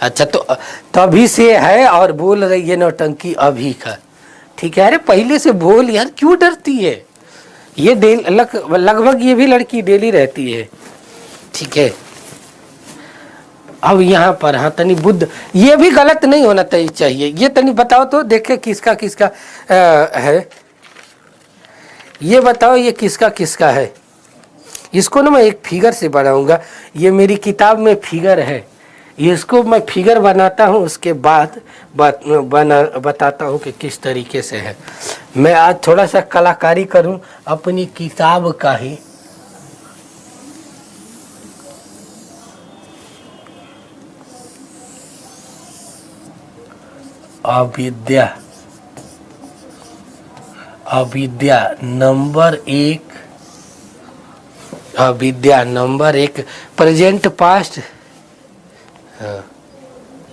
अच्छा तो तभी से है और बोल रही है नौटंकी अभी का, ठीक है। अरे पहले से बोल यार, क्यों डरती है। ये लगभग ये भी लड़की डेली रहती है, ठीक है। अब यहाँ पर हाँ तनी बुद्ध, ये भी गलत नहीं होना चाहिए। ये तनी बताओ तो देखे किसका किसका है, ये बताओ ये किसका किसका है। इसको ना मैं एक फिगर से बनाऊंगा, ये मेरी किताब में फिगर है, इसको मैं फिगर बनाता हूँ, उसके बाद बताता हूँ कि किस तरीके से है। मैं आज थोड़ा सा कलाकारी करूँ अपनी किताब का ही। अविद्या, अविद्या नंबर 1, अविद्या नंबर 1, प्रेजेंट पास्ट,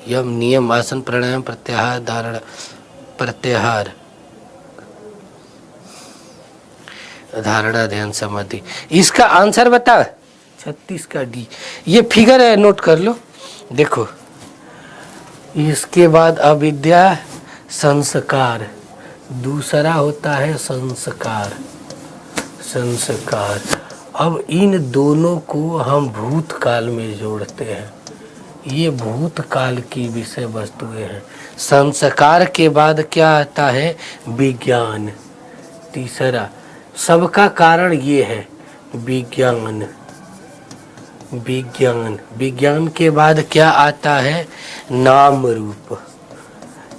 यम, नियम, आसन, प्राणायाम, प्रत्याहार, धारणा, प्रत्याहार, धारणा, ध्यान, समाधि। इसका आंसर बता। 36 का डी, ये फिगर है, नोट कर लो। देखो इसके बाद अविद्या, संस्कार, दूसरा होता है संस्कार, संस्कार। अब इन दोनों को हम भूतकाल में जोड़ते हैं, ये भूतकाल की विषय वस्तुएं हैं। संस्कार के बाद क्या आता है, विज्ञान, तीसरा। सबका कारण ये है विज्ञान। विज्ञान, विज्ञान के बाद क्या आता है? नाम रूप।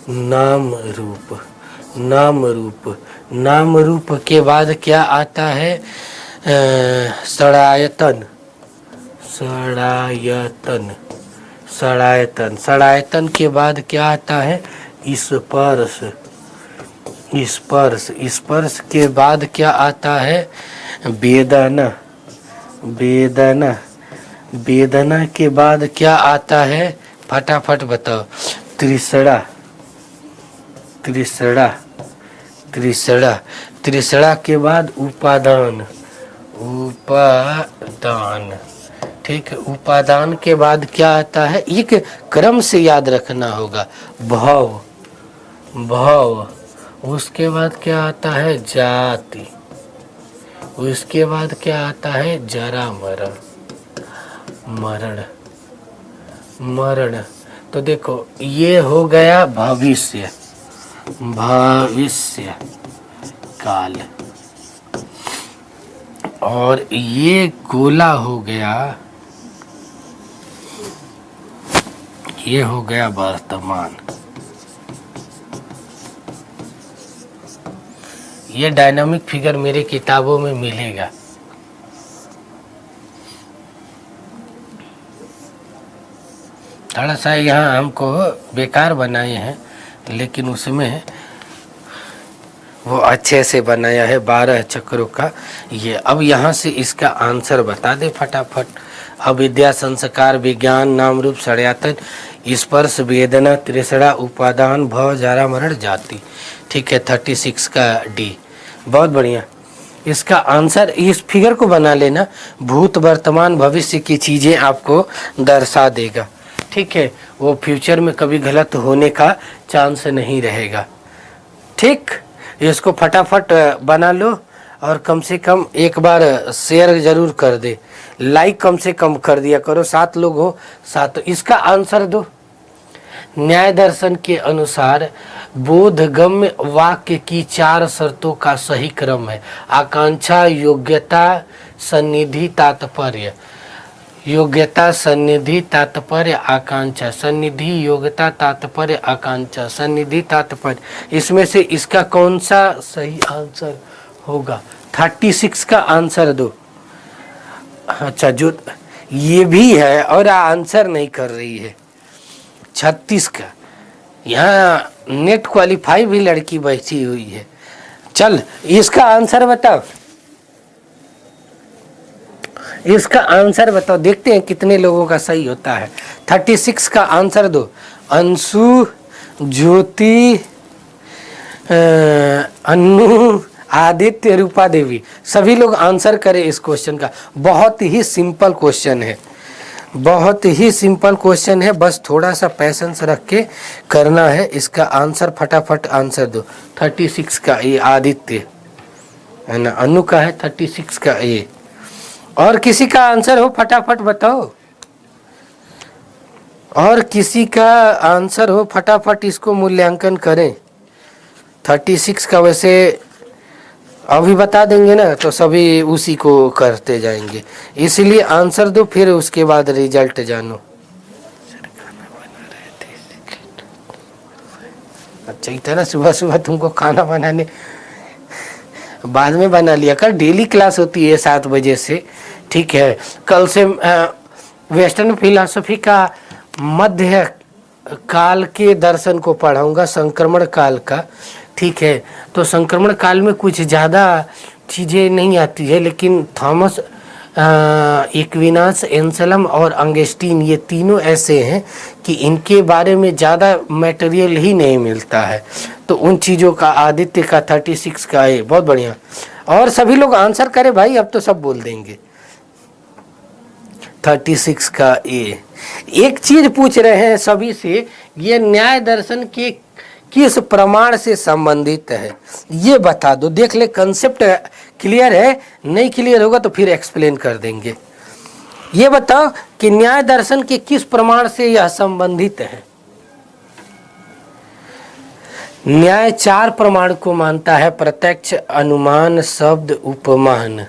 नाम रूप, नाम रूप, नाम रूप के बाद क्या आता है? षडायतन, षडायतन, षडायतन, षडायतन के बाद क्या आता है? स्पर्श, स्पर्श, स्पर्श के बाद क्या आता है? वेदना, वेदना, वेदना के बाद क्या आता है? फटाफट बताओ। त्रिसड़ा, त्रिसड़ा, त्रिसड़ा, त्रिसड़ा के बाद उपादान, उपादान, ठीक है। उपादान के बाद क्या आता है? एक क्रम से याद रखना होगा। भव, भव, उसके बाद क्या आता है? जाति, उसके बाद क्या आता है? जरा मरण, मरण, मरण। तो देखो ये हो गया भविष्य, भविष्य काल, और ये गोला हो गया, ये हो गया वर्तमान। ये डायनामिक फिगर मेरे किताबों में मिलेगा। थोड़ा सा यहाँ हमको बेकार बनाए हैं, लेकिन उसमें वो अच्छे से बनाया है 12 चक्रों का। ये अब यहाँ से इसका आंसर बता दे फटाफट। अविद्या, संस्कार, विज्ञान, नाम रूप, षड्यंत्र, स्पर्श, वेदना, त्रिसड़ा, उपादान, भव, जरा मरण, जाति। ठीक है, 36 का डी। बहुत बढ़िया। इसका आंसर इस फिगर को बना लेना, भूत, वर्तमान, भविष्य की चीज़ें आपको दर्शा देगा। ठीक है, वो फ्यूचर में कभी गलत होने का चांस नहीं रहेगा। ठीक, इसको फटाफट बना लो और कम से कम एक बार शेयर जरूर कर दे, लाइक कम से कम कर दिया करो। 7 लोग हो, 7। इसका आंसर दो। न्याय दर्शन के अनुसार बोधगम्य वाक्य की 4 शर्तों का सही क्रम है। आकांक्षा, योग्यता, सन्निधि, तात्पर्य। योग्यता, सन्निधि, तात्पर्य, आकांक्षा। सन्निधि, योग्यता, तात्पर्य, आकांक्षा। सन्निधि, तात्पर्य। इसमें से इसका कौन सा सही आंसर होगा? 36 का आंसर दो। अच्छा, जो ये भी है और आंसर नहीं कर रही है 36 का। यहाँ नेट क्वालिफाई भी लड़की बैठी हुई है। चल, इसका आंसर बताओ, इसका आंसर बताओ, देखते हैं कितने लोगों का सही होता है। 36 का आंसर दो। अंशु, ज्योति, अनु, आदित्य, रूपा देवी, सभी लोग आंसर करें इस क्वेश्चन का। बहुत ही सिंपल क्वेश्चन है, बहुत ही सिंपल क्वेश्चन है, बस थोड़ा सा पैसेंस रख के करना है। इसका आंसर फटाफट आंसर दो। 36 का ये आदित्य है ना, अनु का है 36 का ये। और किसी का आंसर हो फटाफट बताओ, और किसी का आंसर हो फटाफट इसको मूल्यांकन करें। 36 का वैसे अभी बता देंगे ना तो सभी उसी को करते जाएंगे, इसलिए आंसर दो, फिर उसके बाद रिजल्ट जानो। अच्छा, इतना सुबह सुबह तुमको खाना बनाने, बाद में बना लिया कर। डेली क्लास होती है 7 बजे से। ठीक है, कल से वेस्टर्न फिलॉसफी का मध्य काल के दर्शन को पढ़ाऊंगा, संक्रमण काल का। ठीक है, तो संक्रमण काल में कुछ ज़्यादा चीज़ें नहीं आती है, लेकिन थॉमस एक्विनास, एंसेलम और अंगस्टीन, ये तीनों ऐसे हैं कि इनके बारे में ज़्यादा मटेरियल ही नहीं मिलता है। तो उन चीज़ों का आदित्य का 36 का है। बहुत बढ़िया। और सभी लोग आंसर करें भाई, अब तो सब बोल देंगे। 36 का ए। एक चीज पूछ रहे हैं सभी से, ये न्याय दर्शन के किस प्रमाण से संबंधित है, ये बता दो। देख ले कंसेप्ट क्लियर है, नहीं क्लियर होगा तो फिर एक्सप्लेन कर देंगे। ये बताओ कि न्याय दर्शन के किस प्रमाण से यह संबंधित है। न्याय 4 प्रमाण को मानता है, प्रत्यक्ष, अनुमान, शब्द, उपमान।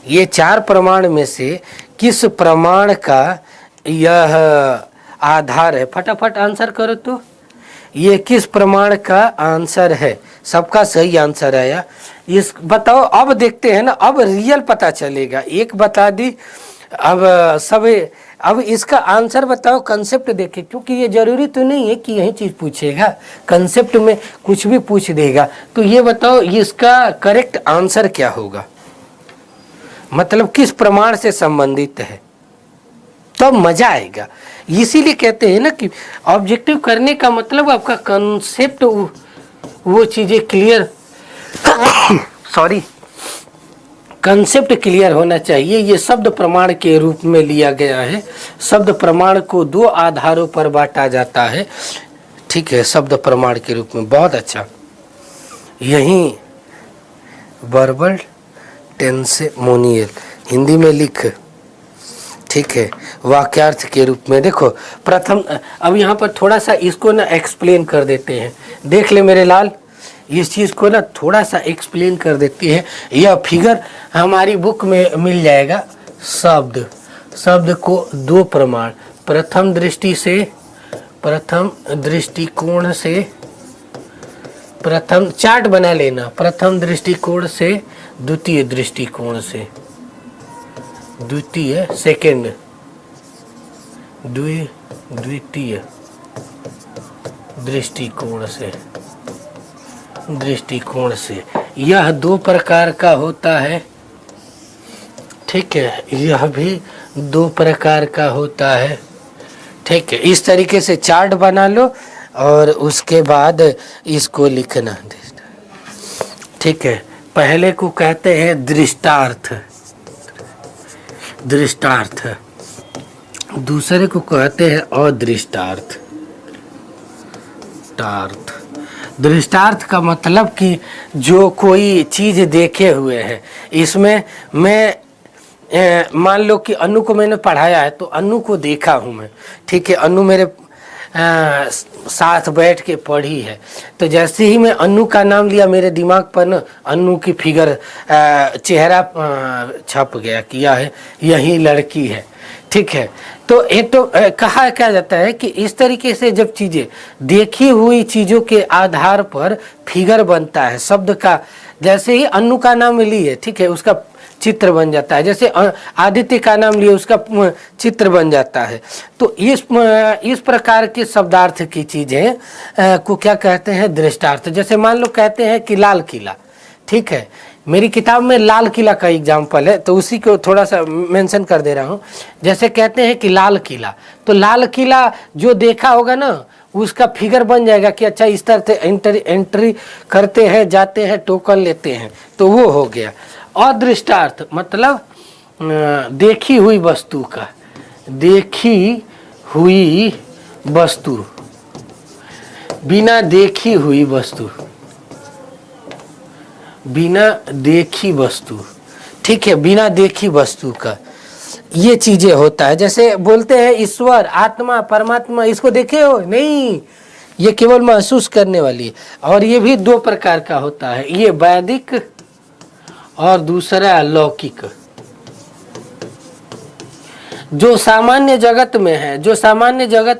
ये 4 प्रमाण में से किस प्रमाण का यह आधार है? फटाफट आंसर करो तो। ये किस प्रमाण का आंसर है? सबका सही आंसर आया। इस बताओ, अब देखते हैं ना, अब रियल पता चलेगा। एक बता दी, अब इसका आंसर बताओ। कंसेप्ट देखे, क्योंकि ये जरूरी तो नहीं है कि यही चीज पूछेगा, कंसेप्ट में कुछ भी पूछ देगा। तो ये बताओ इसका करेक्ट आंसर क्या होगा, मतलब किस प्रमाण से संबंधित है, तब मजा आएगा। इसीलिए कहते हैं ना कि ऑब्जेक्टिव करने का मतलब आपका कंसेप्ट, वो चीजें क्लियर सॉरी कंसेप्ट क्लियर होना चाहिए। ये शब्द प्रमाण के रूप में लिया गया है। शब्द प्रमाण को 2 आधारों पर बांटा जाता है, ठीक है, शब्द प्रमाण के रूप में। बहुत अच्छा, यही वर्बल टेंसेमोनियल हिंदी में लिख, ठीक है, वाक्यार्थ के रूप में। देखो प्रथम, अब यहाँ पर थोड़ा सा इसको ना एक्सप्लेन कर देते हैं। देख ले मेरे लाल, इस चीज़ को ना थोड़ा सा एक्सप्लेन कर देती है। यह फिगर हमारी बुक में मिल जाएगा। शब्द को 2 प्रमाण, प्रथम दृष्टिकोण से, प्रथम चार्ट बना लेना, प्रथम दृष्टिकोण से, द्वितीय दृष्टिकोण से, द्वितीय सेकंड, द्वितीय दृष्टिकोण से यह 2 प्रकार का होता है, ठीक है, यह भी 2 प्रकार का होता है, ठीक है। इस तरीके से चार्ट बना लो और उसके बाद इसको लिखना, ठीक है। पहले को कहते हैं दृष्टार्थ, दूसरे को कहते हैं अदृष्टार्थ। दृष्टार्थ का मतलब कि जो कोई चीज देखे हुए है। इसमें मैं मान लो कि अनु को मैंने पढ़ाया है, तो अनु को देखा हूँ मैं, ठीक है, अनु मेरे साथ बैठ के पढ़ी है। तो जैसे ही मैं अनु का नाम लिया, मेरे दिमाग पर ना अनु की फिगर, चेहरा छप गया कि यही लड़की है, ठीक है। तो ये तो कहा क्या जाता है कि इस तरीके से जब चीजें, देखी हुई चीजों के आधार पर फिगर बनता है शब्द का। जैसे ही अनु का नाम लिए, ठीक है, उसका चित्र बन जाता है। जैसे आदित्य का नाम लिए, उसका चित्र बन जाता है। तो इस प्रकार के शब्दार्थ की चीजें को क्या कहते हैं? दृष्टार्थ। जैसे मान लो कहते हैं कि लाल किला, ठीक है, मेरी किताब में लाल किला का एग्जाम्पल है, तो उसी को थोड़ा सा मेंशन कर दे रहा हूँ। जैसे कहते हैं कि लाल किला, तो लाल किला जो देखा होगा ना, उसका फिगर बन जाएगा कि अच्छा इस तरह से एंट्री करते हैं, जाते हैं, टोकन लेते हैं, तो वो हो गया। अदृष्टार्थ मतलब देखी हुई वस्तु का, देखी हुई वस्तु, बिना देखी हुई वस्तु, बिना देखी वस्तु, ठीक है, बिना देखी वस्तु का ये चीजें होता है। जैसे बोलते हैं ईश्वर, आत्मा, परमात्मा, इसको देखे हो नहीं, ये केवल महसूस करने वाली। और ये भी 2 प्रकार का होता है, ये वैदिक और दूसरा लौकिक। जो सामान्य जगत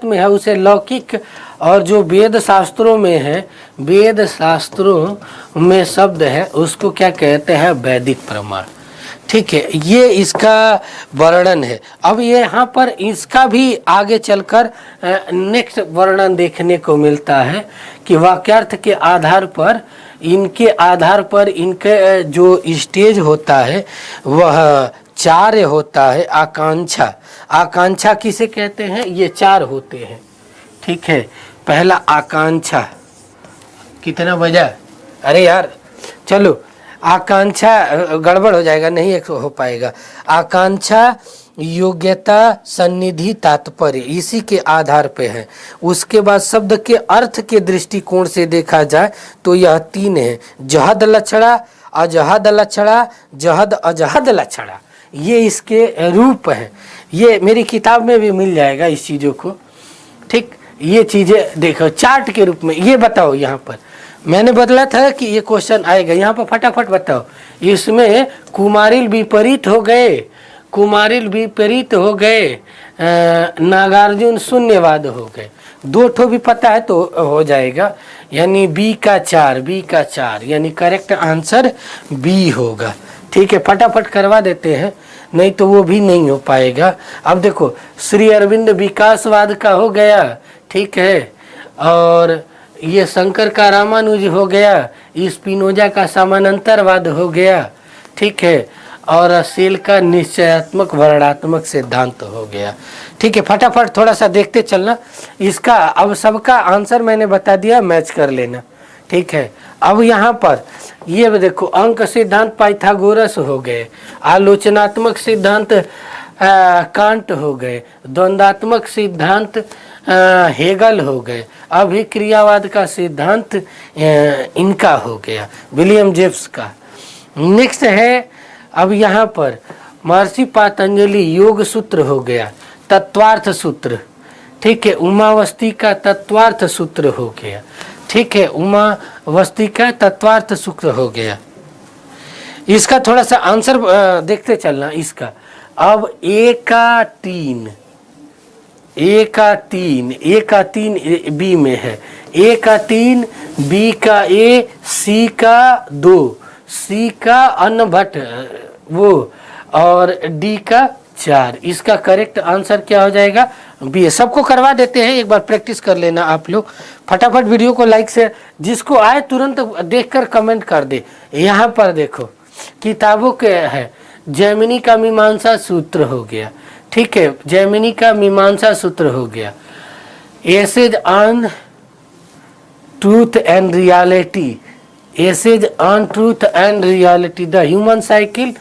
में है उसे लौकिक, और जो वेद शास्त्रों में है, वेद शास्त्रों में शब्द है, उसको क्या कहते हैं? वैदिक प्रमाण, ठीक है। ये इसका वर्णन है। अब ये यहाँ पर इसका भी आगे चलकर नेक्स्ट वर्णन देखने को मिलता है कि वाक्यार्थ के आधार पर, इनके जो स्टेज होता है वह 4 होता है। आकांक्षा किसे कहते हैं? ये 4 होते हैं, ठीक है। पहला आकांक्षा, कितना बजा? अरे यार चलो, आकांक्षा गड़बड़ हो जाएगा, नहीं एक हो पाएगा। आकांक्षा योग्यता, सन्निधि, तात्पर्य, इसी के आधार पे है। उसके बाद शब्द के अर्थ के दृष्टिकोण से देखा जाए तो यह 3 है, जहद लक्षणा, अजहद लक्षणा, जहद अजहद लक्षणा, ये इसके रूप है। ये मेरी किताब में भी मिल जाएगा इस चीज़ों को, ठीक। ये चीज़ें देखो चार्ट के रूप में। ये बताओ यहाँ पर मैंने बदला था कि ये क्वेश्चन आएगा। यहाँ पर फटाफट बताओ, इसमें कुमारिल विपरीत हो गए, कुमारिल विपरीत हो गए, नागार्जुन शून्यवाद हो गए। दो ठो भी पता है तो हो जाएगा, यानी बी का 4, बी का 4 यानी करेक्ट आंसर बी होगा। ठीक है, फटाफट करवा देते हैं, नहीं तो वो भी नहीं हो पाएगा। अब देखो, श्री अरविंद विकासवाद का हो गया, ठीक है, और ये शंकर का रामानुज हो गया, स्पिनोजा का समानांतरवाद हो गया, ठीक है, और सेल का निश्चयात्मक वर्णात्मक सिद्धांत हो गया। ठीक है, फटाफट थोड़ा सा देखते चलना। इसका अब सबका आंसर मैंने बता दिया, मैच कर लेना। ठीक है, अब यहाँ पर ये देखो, अंक सिद्धांत पाइथागोरस हो गए, आलोचनात्मक सिद्धांत कांट हो गए, द्वंद्वात्मक सिद्धांत हेगल हो गए, अभिक्रियावाद का सिद्धांत इनका हो गया, विलियम जेम्स का। नेक्स्ट है अब यहाँ पर महर्षि पातंजलि योग सूत्र हो गया, तत्वार्थ सूत्र, ठीक है, उमावस्ती का तत्वार्थ सूत्र हो गया, ठीक है, उमावस्ती का तत्वार्थ सूत्र हो गया। इसका थोड़ा सा आंसर देखते चलना इसका। अब ए का 3, ए का 3 बी में है, ए का 3, बी का ए, सी का 2, सी का अन्नभट्ट वो, और डी का 4। इसका करेक्ट आंसर क्या हो जाएगा? बी। सबको करवा देते हैं, एक बार प्रैक्टिस कर लेना आप लोग। फटाफट वीडियो को लाइक से, जिसको आए तुरंत देखकर कमेंट कर दे। यहाँ पर देखो किताबों के है, जैमिनी का मीमांसा सूत्र हो गया, ठीक है, जैमिनी का मीमांसा सूत्र हो गया, essays on truth and reality, essays on truth and reality, the human cycle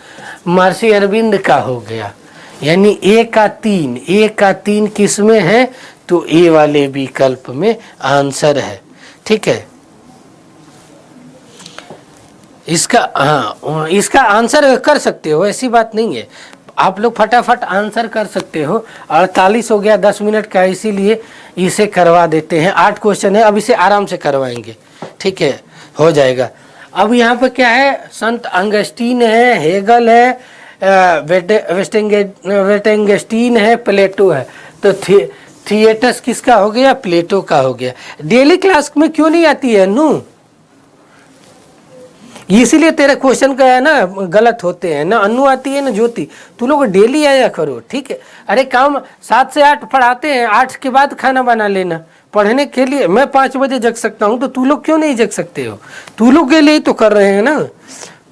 Maharshi Arvind का हो गया। यानी ए का 3 किस में है? तो ए वाले विकल्प में आंसर है। ठीक है, इसका हाँ, इसका आंसर कर सकते हो, ऐसी बात नहीं है, आप लोग फटाफट आंसर कर सकते हो। 48 हो गया 10 मिनट का, इसीलिए इसे करवा देते हैं। 8 क्वेश्चन है, अब इसे आराम से करवाएंगे। ठीक है, हो जाएगा। अब यहाँ पर क्या है? संत अंगस्टीन है, हेगल है, वेटेंगस्टीन है, प्लेटो है। तो थिएटस किसका हो गया? प्लेटो का हो गया। डेली क्लास में क्यों नहीं आती है नू? इसीलिए तेरे क्वेश्चन का है ना गलत होते हैं ना, अनु आती है ना ज्योति। तू लोग डेली आया करो, ठीक है। अरे काम 7 से 8 पढ़ाते हैं, 8 के बाद खाना बना लेना। पढ़ने के लिए मैं 5 बजे जग सकता हूँ, तो तू लोग क्यों नहीं जग सकते हो? तू लोग के लिए तो कर रहे हैं ना।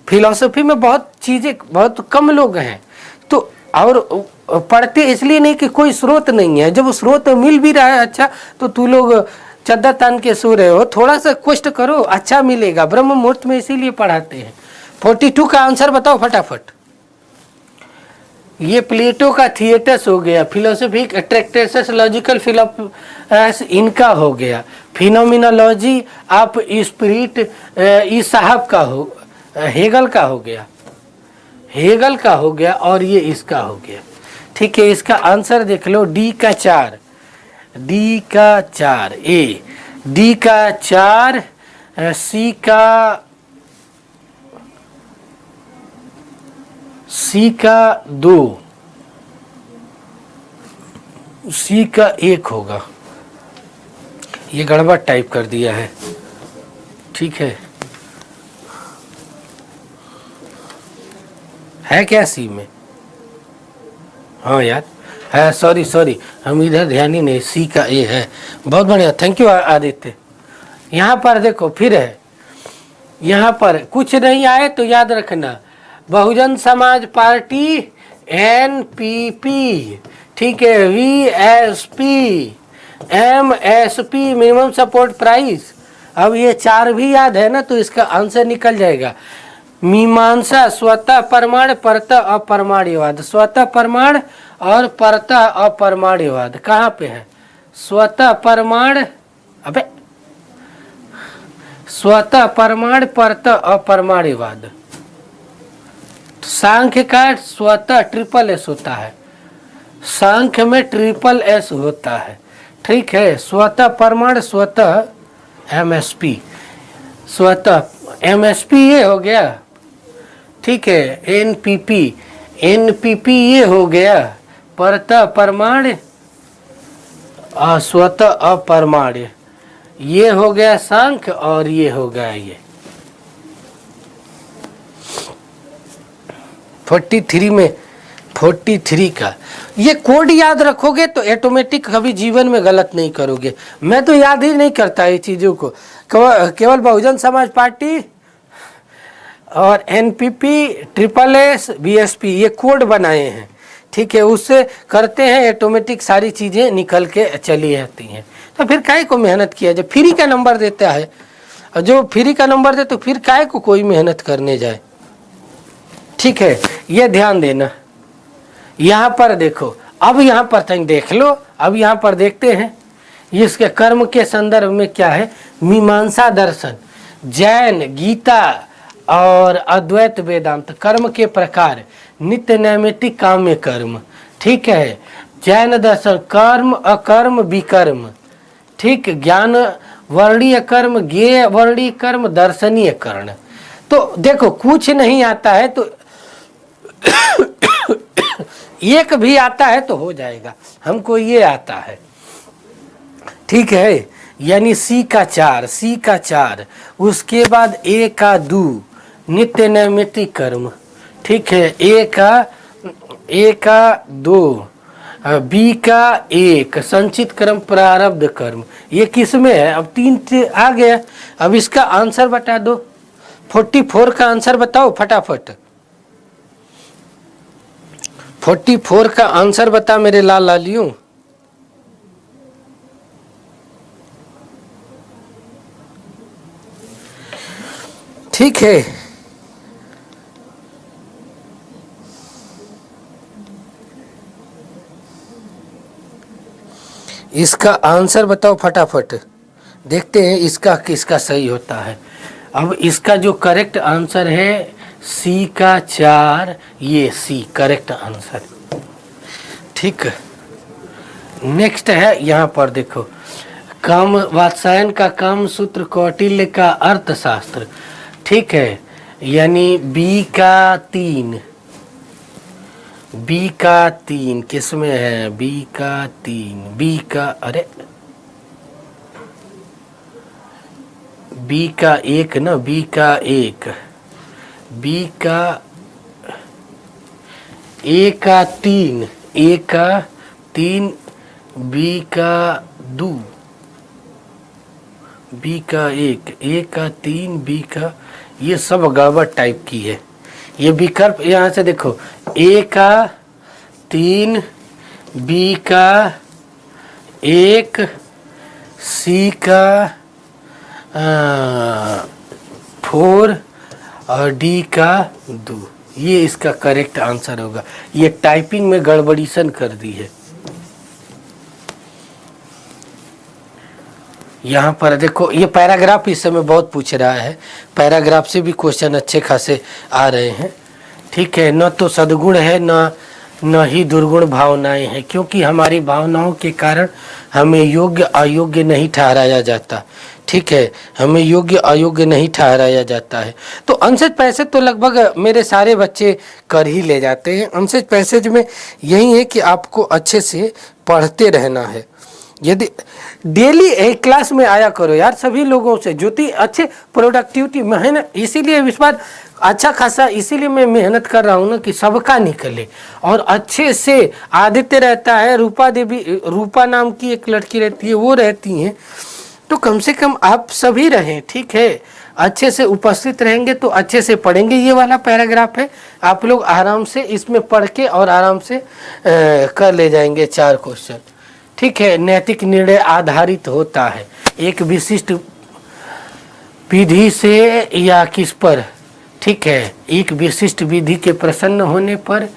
फिलॉसफी में बहुत चीजें, बहुत कम लोग हैं तो, और पढ़ते इसलिए नहीं कि कोई स्रोत नहीं है। जब स्रोत मिल भी रहा है अच्छा, तो तू लोग चद्दर तान के सो रहे हो। थोड़ा सा कष्ट करो, अच्छा मिलेगा। ब्रह्म मुहूर्त में इसीलिए पढ़ाते हैं। 42 का आंसर बताओ फटाफट। ये प्लेटो का थिएटस हो गया, फिलोसफिक ट्रैक्टेट्स, लॉजिकल फिलोसफी इनका हो गया, फिनोमिनोलॉजी ऑफ स्पिरिट इस साहब का हो, हेगल का हो गया, हेगल का हो गया, और ये इसका हो गया। ठीक है, इसका आंसर देख लो, डी का 4, डी का 4 ए, डी का 4, सी का 2, सी का 1 होगा। ये गड़बड़ टाइप कर दिया है। ठीक है क्या सी में? हाँ यार है, सॉरी हम इधर ध्यान ही नहीं। सी का ए है। बहुत बढ़िया, थैंक यू आदित्य। यहाँ पर देखो फिर है, यहाँ पर कुछ नहीं आए तो याद रखना, बहुजन समाज पार्टी एनपीपी, ठीक है, VSP, MSP minimum support price. अब ये 4 भी याद है ना, तो इसका आंसर निकल जाएगा। मीमांसा, स्वतः प्रमाण, परतः अप्रमाण्यवाद, स्वतः प्रमाण और परतः अप्रमाण्यवाद कहाँ पे है? स्वतः प्रमाण, अबे स्वतः प्रमाण, परतः अप्रमाण्यवाद। सांख्य का स्वतः SSS होता है, सांख्य में SSS होता है। ठीक है, स्वतः प्रमाण, स्वतः MSP। स्वतः, एमएसपी ये हो गया, ठीक है। एनपीपी, एनपीपी ये हो गया, परतः परमाण्य, स्वतः अपरमाण्य, ये हो गया सांख्य, और ये हो गया ये 43 में 43 का। ये कोड याद रखोगे तो ऑटोमेटिक कभी जीवन में गलत नहीं करोगे। मैं तो याद ही नहीं करता ये चीज़ों को, केवल बहुजन समाज पार्टी और एनपीपी, ट्रिपल एस, बीएसपी ये कोड बनाए हैं, ठीक है। उससे करते हैं ऑटोमेटिक सारी चीज़ें निकल के चली आती हैं। तो फिर काहे को मेहनत किया जाए, फ्री का नंबर देता है, जो फ्री का नंबर दे तो फिर काहे को कोई मेहनत करने जाए, ठीक है। ये ध्यान देना। यहाँ पर देखो, अब यहाँ पर तक देख लो, अब यहाँ पर देखते हैं इसके कर्म के संदर्भ में क्या है। मीमांसा दर्शन, जैन, गीता और अद्वैत वेदांत, कर्म के प्रकार, नित्य नैमित्तिक काम्य कर्म, ठीक है। जैन दर्शन, कर्म अकर्म विकर्म, ठीक, ज्ञान वर्णीय कर्म, ज्ञेय वर्णीय कर्म, दर्शनीय कर्ण। तो देखो कुछ नहीं आता है तो एक भी आता है तो हो जाएगा, हमको ये आता है, ठीक है। यानी सी का 4, सी का 4, उसके बाद ए का 2 नित्य नैमित्तिक कर्म, ठीक है। ए का 2, बी का 1 संचित कर्म प्रारब्ध कर्म। ये किस में है, अब 3 आ गया। अब इसका आंसर बता दो, 44 का आंसर बताओ फटाफट। 44 का आंसर बता मेरे लाल लालियों। ठीक है, इसका आंसर बताओ फटाफट, देखते हैं इसका किसका सही होता है। अब इसका जो करेक्ट आंसर है सी का 4, ये सी करेक्ट आंसर, ठीक। नेक्स्ट है यहाँ पर देखो, काम वात्सायन का काम सूत्र, कौटिल्य का अर्थशास्त्र, ठीक है। यानी बी का 3, बी का 3 किस में है, बी का 3, बी का, अरे बी का 1 ना, बी का 1, बी का ए का 3, ए का 3, बी का 2, बी का 1, ए का 3, बी का, ये सब गड़बड़ टाइप की है। ये विकल्प यहाँ से देखो, ए का 3, बी का 1, सी का 4 और डी का 2, ये इसका करेक्ट आंसर होगा। ये टाइपिंग में गड़बड़ीशन कर दी है। यहाँ पर देखो, ये पैराग्राफ इस समय बहुत पूछ रहा है, पैराग्राफ से भी क्वेश्चन अच्छे खासे आ रहे हैं, ठीक है। न तो सद्गुण है, न ही दुर्गुण भावनाएं हैं, क्योंकि हमारी भावनाओं के कारण हमें योग्य अयोग्य नहीं ठहराया जाता, ठीक है। हमें योग्य अयोग्य नहीं ठहराया जाता है। तो अंशज पैसेज तो लगभग मेरे सारे बच्चे कर ही ले जाते हैं। अंशज पैसेज में यही है कि आपको अच्छे से पढ़ते रहना है। यदि डेली एक क्लास में आया करो यार, सभी लोगों से ज्योति अच्छे प्रोडक्टिविटी मेहनत, इसीलिए इस बार अच्छा खासा, इसीलिए मैं मेहनत कर रहा हूँ ना कि सबका निकले और अच्छे से। आदित्य रहता है, रूपा देवी, रूपा नाम की एक लड़की रहती है, वो रहती हैं, तो कम से कम आप सभी रहें, ठीक है। अच्छे से उपस्थित रहेंगे तो अच्छे से पढ़ेंगे। ये वाला पैराग्राफ है, आप लोग आराम से इसमें पढ़ के और आराम से कर ले जाएंगे 4 क्वेश्चन, ठीक है। नैतिक निर्णय आधारित होता है एक विशिष्ट विधि से या किस पर, ठीक है। एक विशिष्ट विधि के प्रसन्न होने पर,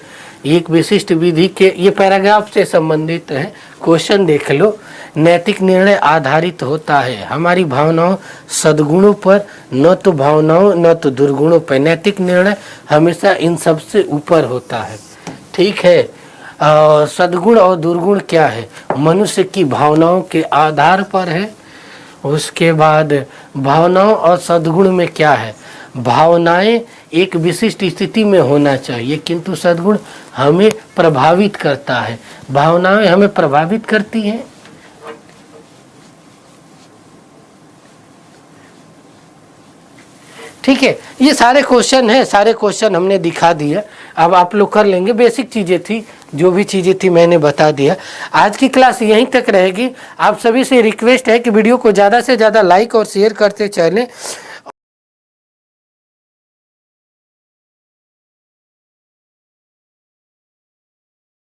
एक विशिष्ट विधि के, ये पैराग्राफ से संबंधित है, क्वेश्चन देख लो। नैतिक निर्णय आधारित होता है हमारी भावनाओं सद्गुणों पर, न तो भावनाओं न तो दुर्गुणों पर। नैतिक निर्णय हमेशा इन सब से ऊपर होता है, ठीक है। सद्गुण और दुर्गुण क्या है, मनुष्य की भावनाओं के आधार पर है। उसके बाद भावनाओं और सद्गुण में क्या है, भावनाएं एक विशिष्ट स्थिति में होना चाहिए, किंतु सद्गुण हमें प्रभावित करता है। भावनाएं हमें प्रभावित करती हैं। ठीक है, ये सारे क्वेश्चन हैं, सारे क्वेश्चन हमने दिखा दिया। अब आप लोग कर लेंगे, बेसिक चीज़ें थी, जो भी चीज़ें थी मैंने बता दिया। आज की क्लास यहीं तक रहेगी। आप सभी से रिक्वेस्ट है कि वीडियो को ज़्यादा से ज़्यादा लाइक और शेयर करते चलें।